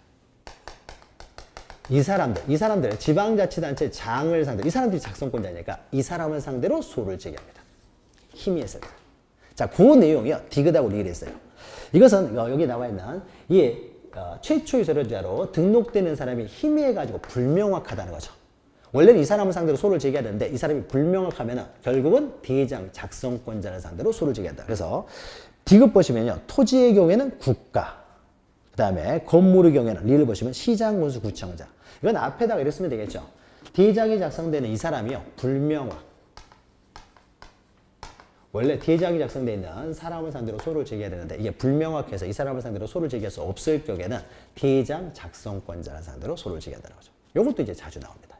이 사람들 지방자치단체 장을 상대로, 이 사람들이 작성권자니까 이 사람을 상대로 소를 제기합니다. 희미했을 때. 자, 그 내용이요, 디귿하고 리을이 있어요. 이것은 여기 나와 있는 이 최초의 소유자로 등록되는 사람이 희미해가지고 불명확하다는 거죠. 원래는 이 사람을 상대로 소를 제기해야 되는데 이 사람이 불명확하면 결국은 대장 작성권자를 상대로 소를 제기한다. 그래서 디귿 보시면요, 토지의 경우에는 국가, 그 다음에 건물의 경우에는 리를 보시면 시장, 군수, 구청장. 이건 앞에다가 이렇게 쓰면 되겠죠. 대장이 작성되는 이 사람이요, 불명확. 원래 대장이 작성되어 있는 사람을 상대로 소를 제기해야 되는데 이게 불명확해서 이 사람을 상대로 소를 제기할 수 없을 경우에는 대장 작성권자를 상대로 소를 제기한다는 거죠. 이것도 이제 자주 나옵니다.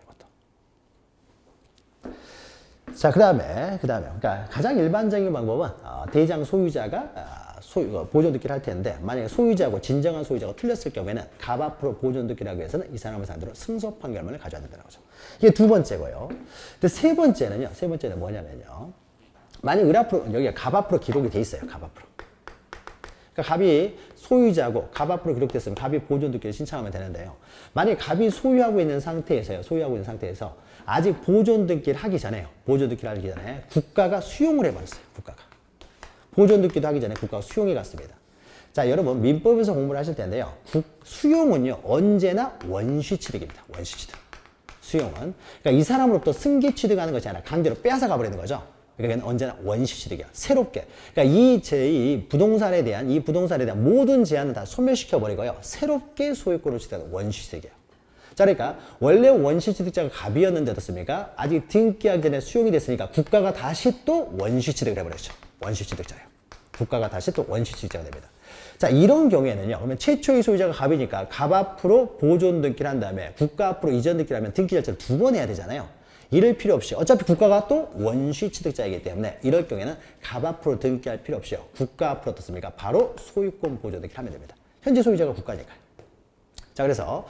자, 그 다음에, 그러니까 가장 일반적인 방법은 대장 소유자가 보존 등기를 할 텐데, 만약에 소유자하고 진정한 소유자가 틀렸을 경우에는 갑 앞으로 보존 등기를 하기 위해서는 이 사람을 상대로 승소 판결문을 가져야 된다는 거죠. 이게 두 번째고요. 근데 세 번째는 뭐냐면요, 만약 을 앞으로, 여기가 갑 앞으로 기록이 돼 있어요. 갑 앞으로. 그러니까 갑이 소유자고 갑 앞으로 기록됐으면 갑이 보존 등기를 신청하면 되는데요. 만약에 갑이 소유하고 있는 상태에서 아직 보존 등기를 하기 전에요. 보존 등기를 하기 전에 국가가 수용을 해버렸어요. 국가가. 보존 등기도 하기 전에 국가가 수용해 갔습니다. 자, 여러분 민법에서 공부를 하실 텐데요. 수용은요, 언제나 원시 취득입니다. 원시 취득. 수용은. 그러니까 이 사람으로부터 승계 취득하는 것이 아니라 강제로 빼앗아 가버리는 거죠. 그러니까 언제나 원시 취득이야. 새롭게. 그러니까 이 부동산에 대한 모든 제한을 다 소멸시켜 버리고요. 새롭게 소유권을 취득하는 원시 취득이에요. 자, 그러니까 원래 원시 취득자가 갑이었는데 어떻습니까? 아직 등기하기 전에 수용이 됐으니까 국가가 다시 또 원시 취득을 해버렸죠. 원시 취득자예요. 국가가 다시 또 원시 취득자가 됩니다. 자, 이런 경우에는요, 그러면 최초의 소유자가 갑이니까 갑 앞으로 보존 등기를 한 다음에 국가 앞으로 이전 등기를 하면 등기 절차를 두 번 해야 되잖아요. 이럴 필요 없이 어차피 국가가 또 원시 취득자이기 때문에 이럴 경우에는 갑 앞으로 등기할 필요 없이요. 국가 앞으로 어떻습니까? 바로 소유권 보존 등기를 하면 됩니다. 현재 소유자가 국가니까요. 자, 그래서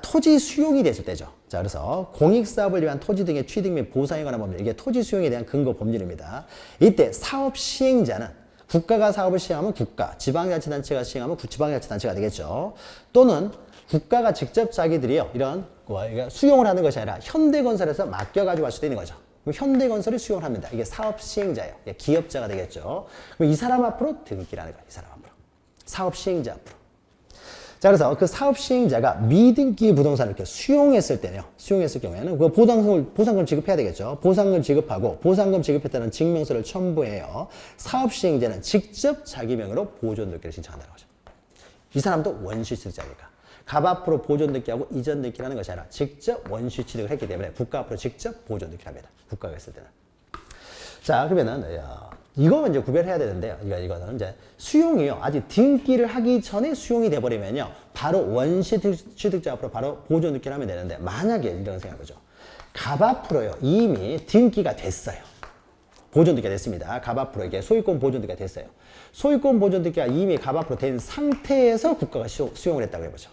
토지 수용이 됐을 때죠. 자, 그래서 공익사업을 위한 토지 등의 취득 및 보상에 관한 법률, 이게 토지 수용에 대한 근거 법률입니다. 이때 사업 시행자는 국가가 사업을 시행하면 국가, 지방자치단체가 시행하면 지방자치단체가 되겠죠. 또는 국가가 직접 자기들이요, 이런 수용을 하는 것이 아니라 현대건설에서 맡겨가지고 할 수도 있는 거죠. 그럼 현대건설이 수용을 합니다. 이게 사업 시행자예요. 기업자가 되겠죠. 그럼 이 사람 앞으로 등기라는 거예요. 이 사람 앞으로. 사업 시행자 앞으로. 자, 그래서 그 사업 시행자가 미등기 부동산을 이렇게 수용했을 경우에는 그 보상금 지급해야 되겠죠. 보상금 지급하고 보상금 지급했다는 증명서를 첨부해요. 사업 시행자는 직접 자기 명의로 보존 등기를 신청한다는 거죠. 이 사람도 원시 취득자니까. 갑 앞으로 보존 등기하고 이전 등기라는 것이 아니라 직접 원시 취득을 했기 때문에 국가 앞으로 직접 보존 등기를 합니다. 국가가 했을 때는. 자, 그러면은 이거 이제 구별해야 되는데요. 이거는 이제 수용이요. 아직 등기를 하기 전에 수용이 돼버리면요, 바로 원시 취득자 앞으로 바로 보존 등기를 하면 되는데, 만약에 이런 생각이죠. 갑 앞으로요, 이미 등기가 됐어요. 보존 등기가 됐습니다. 갑 앞으로에게 소유권 보존 등기가 됐어요. 소유권 보존 등기가 이미 갑 앞으로 된 상태에서 국가가 수용을 했다고 해보죠.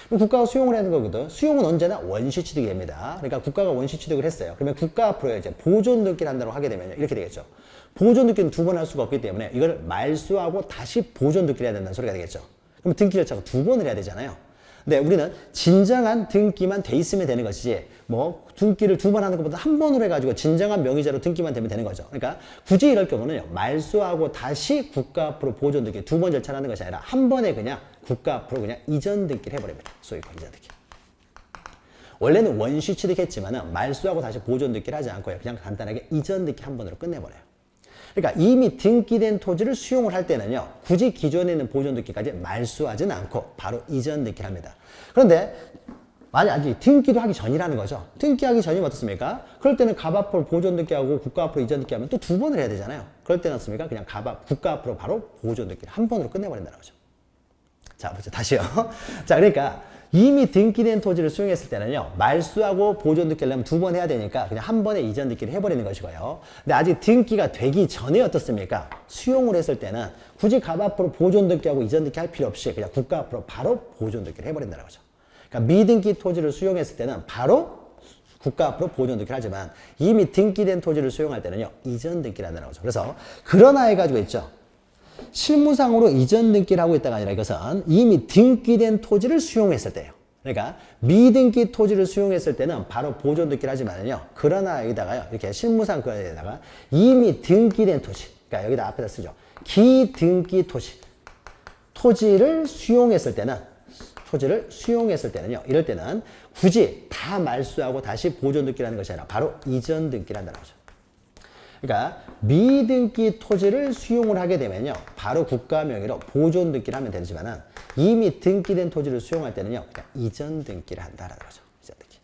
국가가 수용을 하는 거거든. 수용은 언제나 원시 취득이 됩니다. 그러니까 국가가 원시 취득을 했어요. 그러면 국가 앞으로 이제 보존 등기를 한다고 하게 되면 이렇게 되겠죠. 보존 등기는 두 번 할 수가 없기 때문에 이걸 말소하고 다시 보존 등기를 해야 된다는 소리가 되겠죠. 그럼 등기 절차가 두 번을 해야 되잖아요. 근데 우리는 진정한 등기만 돼 있으면 되는 것이지 뭐 등기를 두 번 하는 것보다 한 번으로 해가지고 진정한 명의자로 등기만 되면 되는 거죠. 그러니까 굳이 이럴 경우는요, 말소하고 다시 국가 앞으로 보존 등기 두 번 절차를 하는 것이 아니라 한 번에 그냥 국가 앞으로 그냥 이전 등기를 해버립니다. 소유권 이전 등기. 원래는 원시 취득했지만은 말소하고 다시 보존 등기를 하지 않고요, 그냥 간단하게 이전 등기 한 번으로 끝내버려요. 그러니까 이미 등기된 토지를 수용을 할 때는요, 굳이 기존에 있는 보존 등기까지 말소하지는 않고 바로 이전 등기를 합니다. 그런데 만약에 등기도 하기 전이라는 거죠. 등기하기 전이면 어떻습니까? 그럴 때는 갑 앞으로 보존 등기하고 국가 앞으로 이전 등기하면 또 두 번을 해야 되잖아요. 그럴 때는 어떻습니까? 그냥 국가 앞으로 바로 보존 등기를 한 번으로 끝내버린다는 거죠. 자, 보죠. 다시요. 자, 그러니까 이미 등기된 토지를 수용했을 때는요, 말소하고 보존 등기를 하면 두 번 해야 되니까 그냥 한 번에 이전 등기를 해버리는 것이고요. 근데 아직 등기가 되기 전에 어떻습니까? 수용을 했을 때는 굳이 갑 앞으로 보존 등기하고 이전 등기 할 필요 없이 그냥 국가 앞으로 바로 보존 등기를 해버린다는 거죠. 그러니까 미등기 토지를 수용했을 때는 바로 국가 앞으로 보존 등기를 하지만 이미 등기된 토지를 수용할 때는요, 이전 등기를 한다는 거죠. 그래서 그러나 해가지고 있죠. 실무상으로 이전 등기를 하고 있다가 아니라 이것은 이미 등기된 토지를 수용했을 때예요. 그러니까 미등기 토지를 수용했을 때는 바로 보존 등기를 하지만요, 그러나 여기다가요, 이렇게 실무상 그에다가 이미 등기된 토지, 그러니까 여기다 앞에다 쓰죠. 기등기 토지를 수용했을 때는 이럴 때는 굳이 다 말소하고 다시 보존 등기를 하는 것이 아니라 바로 이전 등기를 한다는 거죠. 그러니까 미등기 토지를 수용을 하게 되면요, 바로 국가 명의로 보존 등기를 하면 되지만은 이미 등기된 토지를 수용할 때는요, 그냥 이전 등기를 한다라는 거죠. 이전 등기.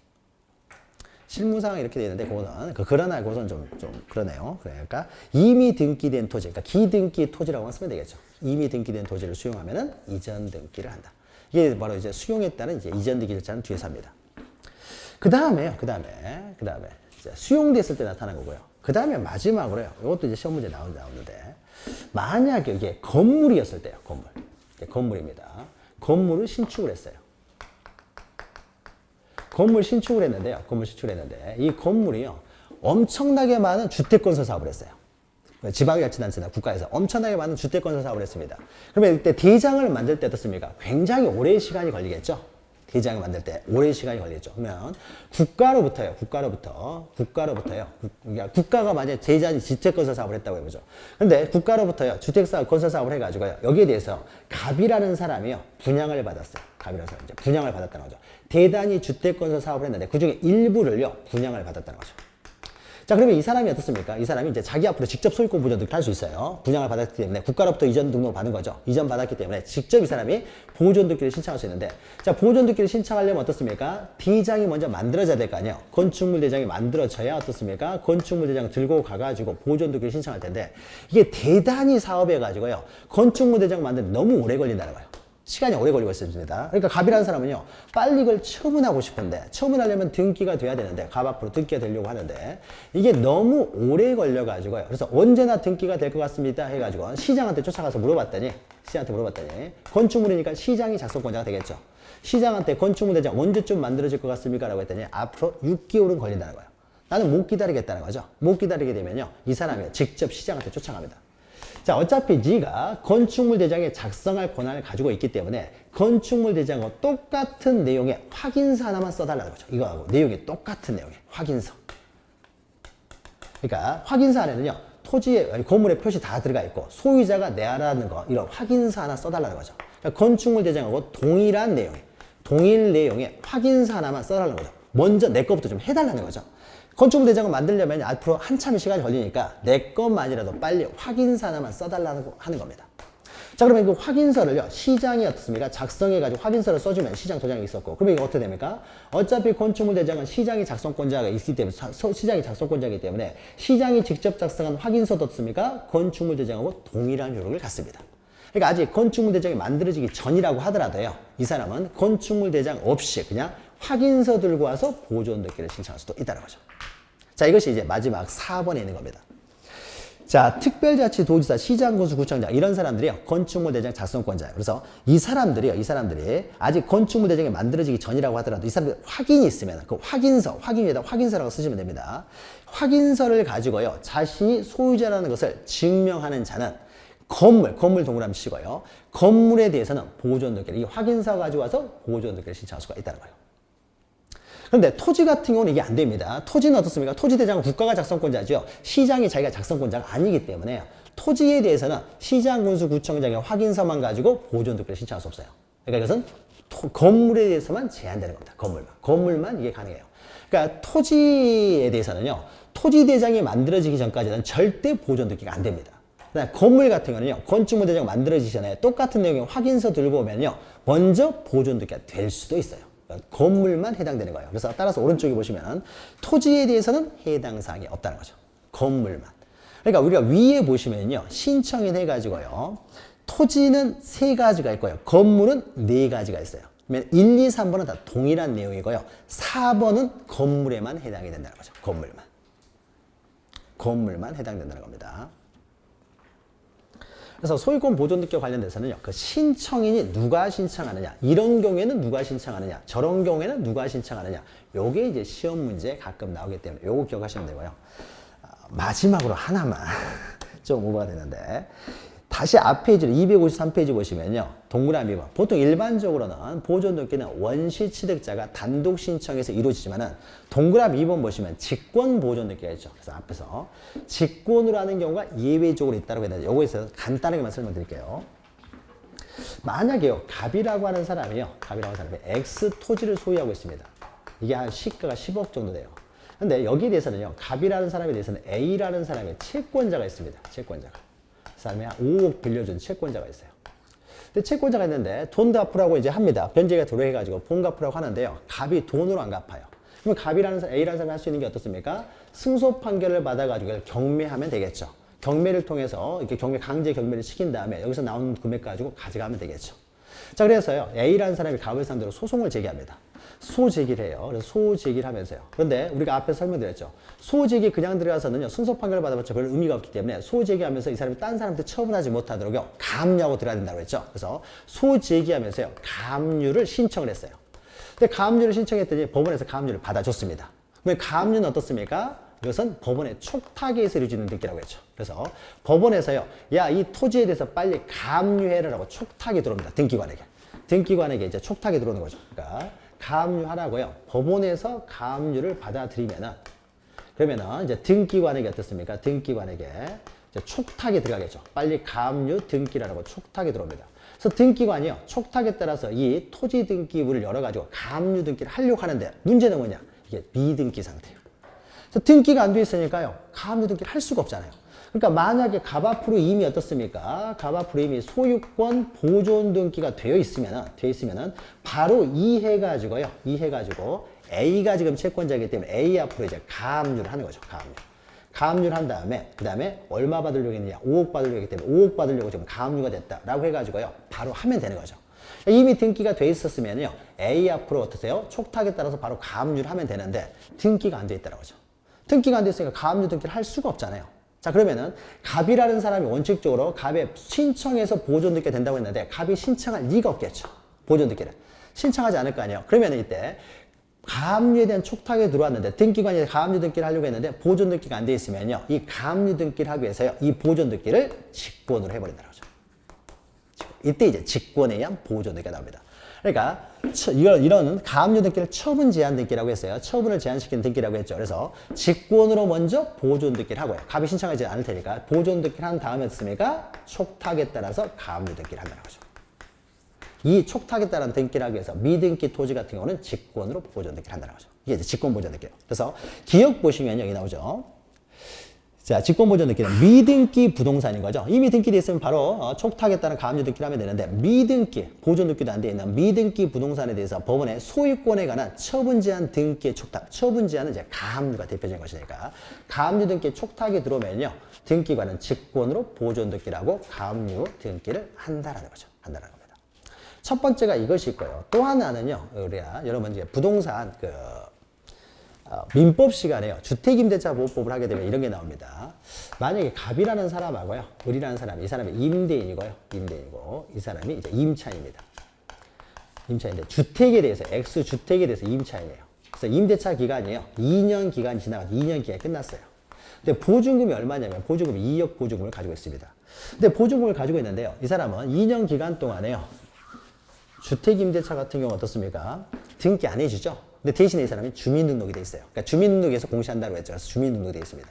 실무상 이렇게 되어 있는데 그거는 그러나 그것은 좀 그러네요. 그러니까 이미 등기된 토지, 그러니까 기등기 토지라고 쓰면 되겠죠. 이미 등기된 토지를 수용하면은 이전 등기를 한다. 이게 바로 이제 수용했다는 이제 이전 등기 절차는 뒤에서 합니다. 그 다음에 수용됐을 때 나타난 거고요. 그 다음에 마지막으로요, 이것도 이제 시험 문제 나오는데, 만약에 이게 건물이었을 때요, 건물입니다. 건물을 신축을 했어요. 건물 신축을 했는데, 이 건물이요, 엄청나게 많은 주택건설 사업을 했어요. 지방자치단체나 국가에서 엄청나게 많은 주택건설 사업을 했습니다. 그러면 이때 대장을 만들 때 어떻습니까? 굉장히 오랜 시간이 걸리겠죠? 대장을 만들 때 오랜 시간이 걸리겠죠. 그러면 국가로부터요. 그러니까 국가가 만약에 대장이 주택건설 사업을 했다고 해보죠. 근데 국가로부터요, 주택사업, 건설 사업을 해가지고요, 여기에 대해서 갑이라는 사람이요, 분양을 받았어요. 갑이라는 사람이 이제 분양을 받았다는 거죠. 대단히 주택건설 사업을 했는데 그 중에 일부를요, 분양을 받았다는 거죠. 자, 그러면 이 사람이 어떻습니까? 이 사람이 이제 자기 앞으로 직접 소유권 보존 등기를 할 수 있어요. 분양을 받았기 때문에 국가로부터 이전 등록을 받은 거죠. 이전 받았기 때문에 직접 이 사람이 보존 등기를 신청할 수 있는데, 자, 보존 등기를 신청하려면 어떻습니까? 대장이 먼저 만들어져야 될 거 아니에요. 건축물 대장이 만들어져야 어떻습니까? 건축물 대장 들고 가가지고 보존 등기를 신청할 텐데, 이게 대단히 사업해가지고요, 건축물 대장 만드는 데 너무 오래 걸린다는 거예요. 시간이 오래 걸리고 있습니다. 그러니까 갑이라는 사람은요, 빨리 이걸 처분하고 싶은데, 처분하려면 등기가 돼야 되는데, 갑 앞으로 등기가 되려고 하는데, 이게 너무 오래 걸려가지고요. 그래서 언제나 등기가 될 것 같습니다 해가지고 시장한테 쫓아가서 물어봤더니, 건축물이니까 시장이 작성권자가 되겠죠. 시장한테 건축물 대장 언제쯤 만들어질 것 같습니까? 라고 했더니 앞으로 6개월은 걸린다는 거예요. 나는 못 기다리겠다는 거죠. 못 기다리게 되면요, 이 사람이 직접 시장한테 쫓아갑니다. 자, 어차피 네가 건축물 대장에 작성할 권한을 가지고 있기 때문에 건축물 대장과 똑같은 내용의 확인서 하나만 써달라는 거죠. 이거하고 내용이 똑같은 내용의 확인서. 그러니까 확인서 안에는요, 토지의 건물의 표시 다 들어가 있고 소유자가 내라는 거, 이런 확인서 하나 써달라는 거죠. 그러니까 건축물 대장하고 동일 내용의 확인서 하나만 써달라는 거죠. 먼저 내 거부터 좀 해달라는 거죠. 건축물 대장을 만들려면 앞으로 한참의 시간이 걸리니까 내 것만이라도 빨리 확인서 하나만 써달라고 하는 겁니다. 자, 그러면 그 확인서를요, 시장이 어떻습니까? 작성해가지고 확인서를 써주면 시장 도장이 있었고, 그러면 이거 어떻게 됩니까? 어차피 건축물 대장은 시장이 작성권자가 있기 때문에, 시장이 작성권자이기 때문에 시장이 직접 작성한 확인서도 어떻습니까? 건축물 대장하고 동일한 효력을 갖습니다. 그러니까 아직 건축물 대장이 만들어지기 전이라고 하더라도요, 이 사람은 건축물 대장 없이 그냥 확인서 들고 와서 보존 등기를 신청할 수도 있다는 거죠. 자, 이것이 이제 마지막 4번에 있는 겁니다. 자, 특별자치도지사, 시장, 군수, 구청장 이런 사람들이요 건축물 대장 작성권자예요. 그래서 이 사람들이 아직 건축물 대장이 만들어지기 전이라고 하더라도 이 사람들 확인이 있으면 그 확인 위에다 확인서라고 쓰시면 됩니다. 확인서를 가지고요 자신이 소유자라는 것을 증명하는 자는 건물 동그라미 치고요. 건물에 대해서는 보존등기를 이 확인서 가지고 와서 보존등기를 신청할 수가 있다는 거예요. 그런데 토지 같은 경우는 이게 안 됩니다. 토지는 어떻습니까? 토지대장은 국가가 작성권자죠. 시장이 자기가 작성권자가 아니기 때문에 토지에 대해서는 시장, 군수, 구청장의 확인서만 가지고 보존등기를 신청할 수 없어요. 그러니까 이것은 건물에 대해서만 제한되는 겁니다. 건물만 이게 가능해요. 그러니까 토지에 대해서는요. 토지대장이 만들어지기 전까지는 절대 보존등기가 안 됩니다. 건물 같은 경우는요. 건축물 대장 만들어지기 전에 똑같은 내용의 확인서 들고 오면요. 먼저 보존등기가 될 수도 있어요. 건물만 해당되는 거예요. 그래서 따라서 오른쪽에 보시면 토지에 대해서는 해당 사항이 없다는 거죠. 건물만. 그러니까 우리가 위에 보시면요. 신청인 해가지고요. 토지는 3가지가 있고요. 건물은 4가지가 있어요. 그러면 1, 2, 3번은 다 동일한 내용이고요. 4번은 건물에만 해당이 된다는 거죠. 건물만 해당된다는 겁니다. 그래서 소유권 보존등기와 관련돼서는요, 그 신청인이 누가 신청하느냐, 이런 경우에는 누가 신청하느냐, 저런 경우에는 누가 신청하느냐, 요게 이제 시험 문제에 가끔 나오기 때문에 요거 기억하시면 되고요. 마지막으로 하나만 좀 오버가 되는데, 다시 앞 페이지를 253페이지 보시면요, 동그라미 번. 보통 일반적으로는 보존등기는 원시 취득자가 단독 신청해서 이루어지지만은 동그라미 2번 보시면 직권 보존등기가 있죠. 그래서 앞에서 직권으로 하는 경우가 예외적으로 있다고 했는데 요거에서 간단하게만 설명드릴게요. 만약에요, 갑이라고 하는 사람이 X 토지를 소유하고 있습니다. 이게 한 시가가 10억 정도 돼요. 근데 여기에 대해서는요, 갑이라는 사람에 대해서는 A라는 사람의 채권자가 있습니다. 그 사람이 한 5억 빌려준 채권자가 있어요. 근데 채권자가 있는데 돈 갚으라고 이제 합니다. 변제가 들어해가지고 돈 갚으라고 하는데요. 갑이 돈으로 안 갚아요. 그럼 A라는 사람이 할 수 있는 게 어떻습니까? 승소 판결을 받아가지고 경매하면 되겠죠. 경매를 통해서 이렇게 강제 경매를 시킨 다음에 여기서 나오는 금액 가지고 가져가면 되겠죠. 자, 그래서요. A라는 사람이 갑을 상대로 소송을 제기합니다. 소제기를 해요. 그래서 소제기를 하면서요. 그런데 우리가 앞에서 설명드렸죠. 소제기 그냥 들어가서는요. 순서 판결을 받아봤자 별 의미가 없기 때문에 소제기하면서 이 사람이 딴 사람한테 처분하지 못하도록요. 가압류하고 들어야 된다고 했죠. 그래서 소제기하면서요. 가압류를 신청을 했어요. 근데 가압류를 신청했더니 법원에서 가압류를 받아줬습니다. 그러면 가압류는 어떻습니까? 이것은 법원의 촉탁에 의해서 이루어지는 등기라고 했죠. 그래서 법원에서요. 야, 이 토지에 대해서 빨리 가압류해라라고 촉탁이 들어옵니다. 등기관에게 이제 촉탁이 들어오는 거죠. 그러니까 가압류하라고요. 법원에서 가압류를 그러면은 이제 등기관에게 어떻습니까? 등기관에게 이제 촉탁이 들어가겠죠. 빨리 가압류 등기라고 촉탁이 들어옵니다. 그래서 등기관이요. 촉탁에 따라서 이 토지 등기부를 열어가지고 가압류 등기를 하려고 하는데 문제는 뭐냐? 이게 미등기 상태예요. 그래서 등기가 안 돼 있으니까요. 가압류 등기를 할 수가 없잖아요. 그러니까 만약에 갑 앞으로 이미 어떻습니까? 갑 앞으로 이미 소유권 보존 등기가 되어 있으면은 바로 이해가지고 A가 지금 채권자이기 때문에 A 앞으로 이제 가압류를 하는 거죠. 가압류를 한 다음에 그 다음에 얼마 받으려고 했느냐? 5억 받으려고 했기 때문에 5억 받으려고 지금 가압류가 됐다라고 해가지고요. 바로 하면 되는 거죠. 이미 등기가 돼 있었으면요. A 앞으로 어떠세요? 촉탁에 따라서 바로 가압류를 하면 되는데 등기가 안 돼 있다는 거죠. 등기가 안 돼 있으니까 가압류 등기를 할 수가 없잖아요. 자, 그러면은 갑이라는 사람이 원칙적으로 갑에 신청해서 보존등기가 된다고 했는데 갑이 신청할 리가 없겠죠. 보존등기를 신청하지 않을 거 아니에요. 그러면 이때 가압류에 대한 촉탁이 들어왔는데 등기관이 가압류 등기를 하려고 했는데 보존등기가 안 돼 있으면요. 이 가압류 등기를 하기 위해서요. 이 보존등기를 직권으로 해버린다는 거죠. 이때 이제 직권에 의한 보존등기가 나옵니다. 그러니까 이런 가압류 등기를 처분 제한 등기라고 했어요. 처분을 제한시키는 등기라고 했죠. 그래서 직권으로 먼저 보존 등기를 하고요. 갑이 신청하지 않을 테니까 보존 등기를 한 다음에 했습니까? 촉탁에 따라서 가압류 등기를 한다는 거죠. 이 촉탁에 따른 등기를 하기 위해서 미등기 토지 같은 경우는 직권으로 보존 등기를 한다는 거죠. 이게 이제 직권 보존 등기예요. 그래서 기억 보시면 여기 나오죠. 자, 직권보존 등기는 미등기 부동산인 거죠. 이미 등기돼 있으면 바로 촉탁에 따른 가압류 등기를 하면 되는데 미등기, 보존 등기도 안 돼 있는 미등기 부동산에 대해서 법원의 소유권에 관한 처분 제한 등기의 촉탁, 처분 제한은 이제 가압류가 대표적인 것이니까 가압류 등기 촉탁이 들어오면요. 등기관은 직권으로 보존 등기를 하고 가압류 등기를 한다라는 거죠. 한다라는 겁니다. 첫 번째가 이것이 있고요. 또 하나는요. 우리가 여러분 이제 부동산 민법 시간에요. 주택임대차 보호법을 하게 되면 이런 게 나옵니다. 만약에 갑이라는 사람하고요, 을이라는 사람이, 이 사람이 임대인이고요. 임대인이고, 이 사람이 이제 임차인입니다. 임차인인데, 주택에 대해서, X주택에 대해서 임차인이에요. 그래서 임대차 기간이에요. 2년 기간이 지나가서 2년 기간이 끝났어요. 근데 보증금이 얼마냐면, 보증금이 2억 보증금을 가지고 있습니다. 근데 보증금을 가지고 있는데요. 이 사람은 2년 기간 동안에요. 주택임대차 같은 경우 어떻습니까? 등기 안 해주죠? 근데 대신에 이 사람이 주민등록이 돼 있어요. 그러니까 주민등록에서 공시한다고 했죠. 그래서 주민등록이 돼 있습니다.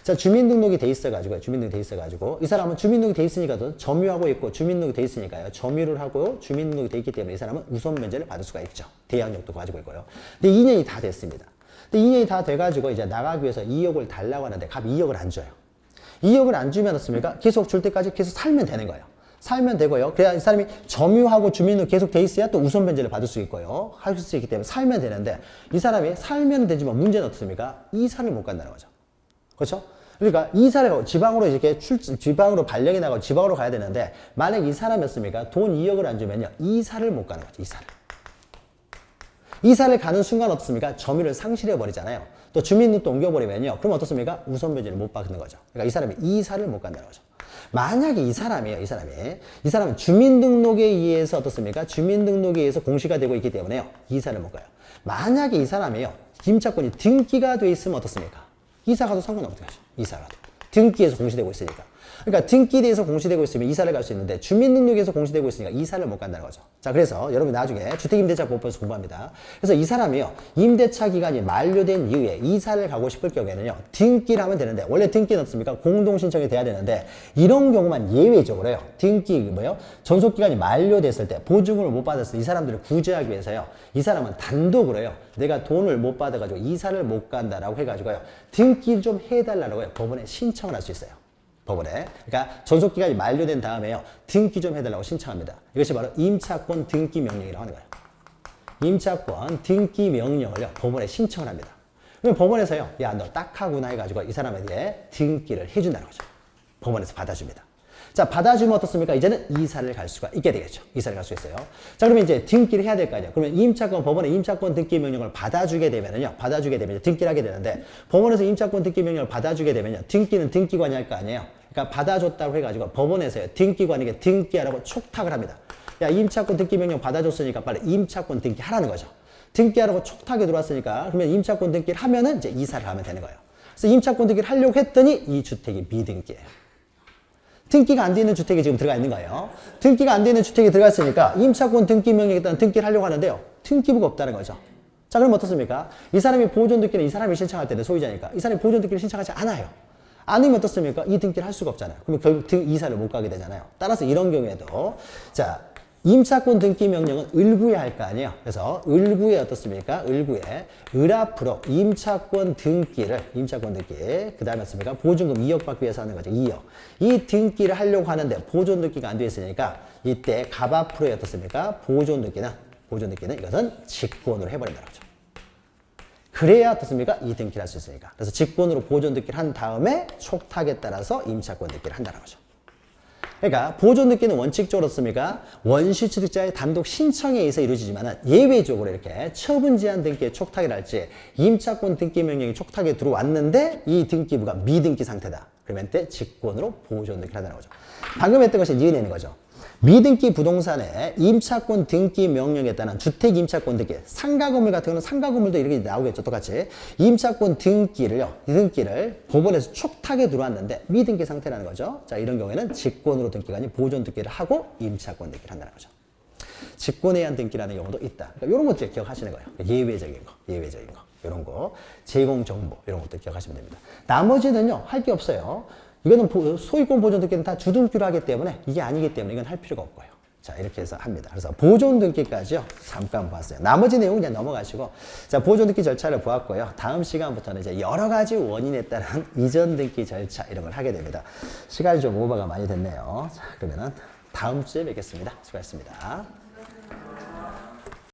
자, 주민등록이 돼 있어가지고요. 주민등록이 돼 있어가지고 이 사람은 주민등록이 돼 있으니까도 점유하고 있고 주민등록이 돼 있으니까요. 점유를 하고 주민등록이 돼 있기 때문에 이 사람은 우선 면제를 받을 수가 있죠. 대항력도 가지고 있고요. 근데 2년이 다 됐습니다. 근데 2년이 다 돼가지고 이제 나가기 위해서 2억을 달라고 하는데 갑이 2억을 안 줘요. 2억을 안 주면 어떻습니까? 계속 줄 때까지 계속 살면 되는 거예요. 살면 되고요. 그래야 이 사람이 점유하고 주민으로 계속 돼 있어야 또 우선 변제를 받을 수 있고요. 할 수 있기 때문에 살면 되는데 이 사람이 살면 되지만 문제는 어떻습니까? 이사를 못 간다는 거죠. 그렇죠? 그러니까 이사를 가고 지방으로 이렇게 지방으로 발령이 나가고 지방으로 가야 되는데 만약 이 사람이었습니까? 돈 2억을 안 주면요. 이사를 못 가는 거죠. 이사를. 이사를 가는 순간 어떻습니까? 점유를 상실해 버리잖아요. 또 주민등록도 옮겨버리면요. 그럼 어떻습니까? 우선 변제를 못 받는 거죠. 그러니까 이 사람이 이사를 못 간다는 거죠. 만약에 이 사람은 주민등록에 의해서 어떻습니까? 주민등록에 의해서 공시가 되고 있기 때문에요. 이사를 못 가요. 만약에 이 사람이요. 임차권이 등기가 돼 있으면 어떻습니까? 이사 가도 상관없게 하죠. 이사 가도. 등기에서 공시되고 있으니까. 그러니까 등기대에서 공시되고 있으면 이사를 갈 수 있는데 주민등록에서 공시되고 있으니까 이사를 못 간다는 거죠. 자, 그래서 여러분 나중에 주택임대차 보호법에서 공부합니다. 그래서 이 사람이요. 임대차 기간이 만료된 이후에 이사를 가고 싶을 경우에는요. 등기를 하면 되는데 원래 등기는 없습니까? 공동신청이 돼야 되는데 이런 경우만 예외적으로요. 등기 뭐예요? 전속기간이 만료됐을 때 보증금을 못 받았을 때 이 사람들을 구제하기 위해서요. 이 사람은 단독으로요. 내가 돈을 못 받아가지고 이사를 못 간다라고 해가지고요. 등기를 좀 해달라고요. 법원에 신청을 할 수 있어요. 법원에. 그러니까 전속기간이 만료된 다음에요. 등기 좀 해달라고 신청합니다. 이것이 바로 임차권 등기 명령이라고 하는 거예요. 임차권 등기 명령을요. 법원에 신청을 합니다. 그럼 법원에서요. 야, 너 딱하구나 해가지고 이 사람에게 등기를 해준다는 거죠. 법원에서 받아줍니다. 자, 받아주면 어떻습니까? 이제는 이사를 갈 수가 있게 되겠죠. 이사를 갈 수 있어요. 자, 그러면 이제 등기를 해야 될 거 아니에요. 그러면 법원의 임차권 등기 명령을 받아주게 되면요. 등기를 하게 되는데, 법원에서 임차권 등기 명령을 받아주게 되면요. 등기는 등기관이 할 거 아니에요. 그러니까 받아줬다고 해가지고 법원에서요. 등기관에게 등기하라고 촉탁을 합니다. 야, 임차권 등기 명령 받아줬으니까 빨리 임차권 등기 하라는 거죠. 등기하라고 촉탁이 들어왔으니까, 그러면 임차권 등기를 하면은 이제 이사를 하면 되는 거예요. 그래서 임차권 등기를 하려고 했더니 이 주택이 미등기예요. 등기가 안 돼 있는 주택이 지금 들어가 있는 거예요. 등기가 안 돼 있는 주택이 들어가 있으니까 임차권 등기 명령에 따른 등기를 하려고 하는데요. 등기부가 없다는 거죠. 자, 그럼 어떻습니까? 이 사람이 보존 등기는 이 사람이 신청할 때는 소유자니까 이 사람이 보존 등기를 신청하지 않아요. 아니면 어떻습니까? 이 등기를 할 수가 없잖아요. 그러면 결국 이사를 못 가게 되잖아요. 따라서 이런 경우에도 자, 임차권 등기 명령은 을구에 할 거 아니에요. 그래서 을구에 어떻습니까? 을구에 을 앞으로 임차권 등기, 그 다음에 어떻습니까? 보증금 2억 받기 위해서 하는 거죠. 2억. 이 등기를 하려고 하는데 보존 등기가 안 되어 있으니까 이때 갑 앞으로의 어떻습니까? 보존 등기는 이것은 직권으로 해버린다는 거죠. 그래야 어떻습니까? 이 등기를 할 수 있으니까. 그래서 직권으로 보존 등기를 한 다음에 촉탁에 따라서 임차권 등기를 한다는 거죠. 그러니까 보존 등기는 원칙적으로 어떻습니까? 원시취득자의 단독 신청에 의해서 이루어지지만 예외적으로 이렇게 처분 제한 등기의 촉탁이랄지 임차권 등기 명령이 촉탁에 들어왔는데 이 등기부가 미등기 상태다. 그러면 때 직권으로 보존 등기를 한다는 거죠. 방금 했던 것이 이해되는 거죠. 미등기 부동산의 임차권 등기 명령에 따른 주택 임차권 등기, 상가 건물 같은 경우는 상가 건물도 이렇게 나오겠죠. 똑같이 임차권 등기를 법원에서 촉탁에 들어왔는데 미등기 상태라는 거죠. 자, 이런 경우에는 직권으로 등기가 아닌 보존 등기를 하고 임차권 등기를 한다는 거죠. 직권에 의한 등기라는 경우도 있다. 그러니까 이런 것들 기억하시는 거예요. 예외적인 거. 이런 거, 제공 정보 이런 것도 기억하시면 됩니다. 나머지는요 할 게 없어요. 이거는 소유권 보존 등기는 다 주등기로 하기 때문에 이게 아니기 때문에 이건 할 필요가 없고요. 자, 이렇게 해서 합니다. 그래서 보존 등기까지요 잠깐 봤어요. 나머지 내용 그냥 넘어가시고, 자, 보존 등기 절차를 보았고요. 다음 시간부터는 이제 여러 가지 원인에 따른 이전 등기 절차 이런 걸 하게 됩니다. 시간이 좀 오버가 많이 됐네요. 자, 그러면은 다음 주에 뵙겠습니다. 수고하셨습니다.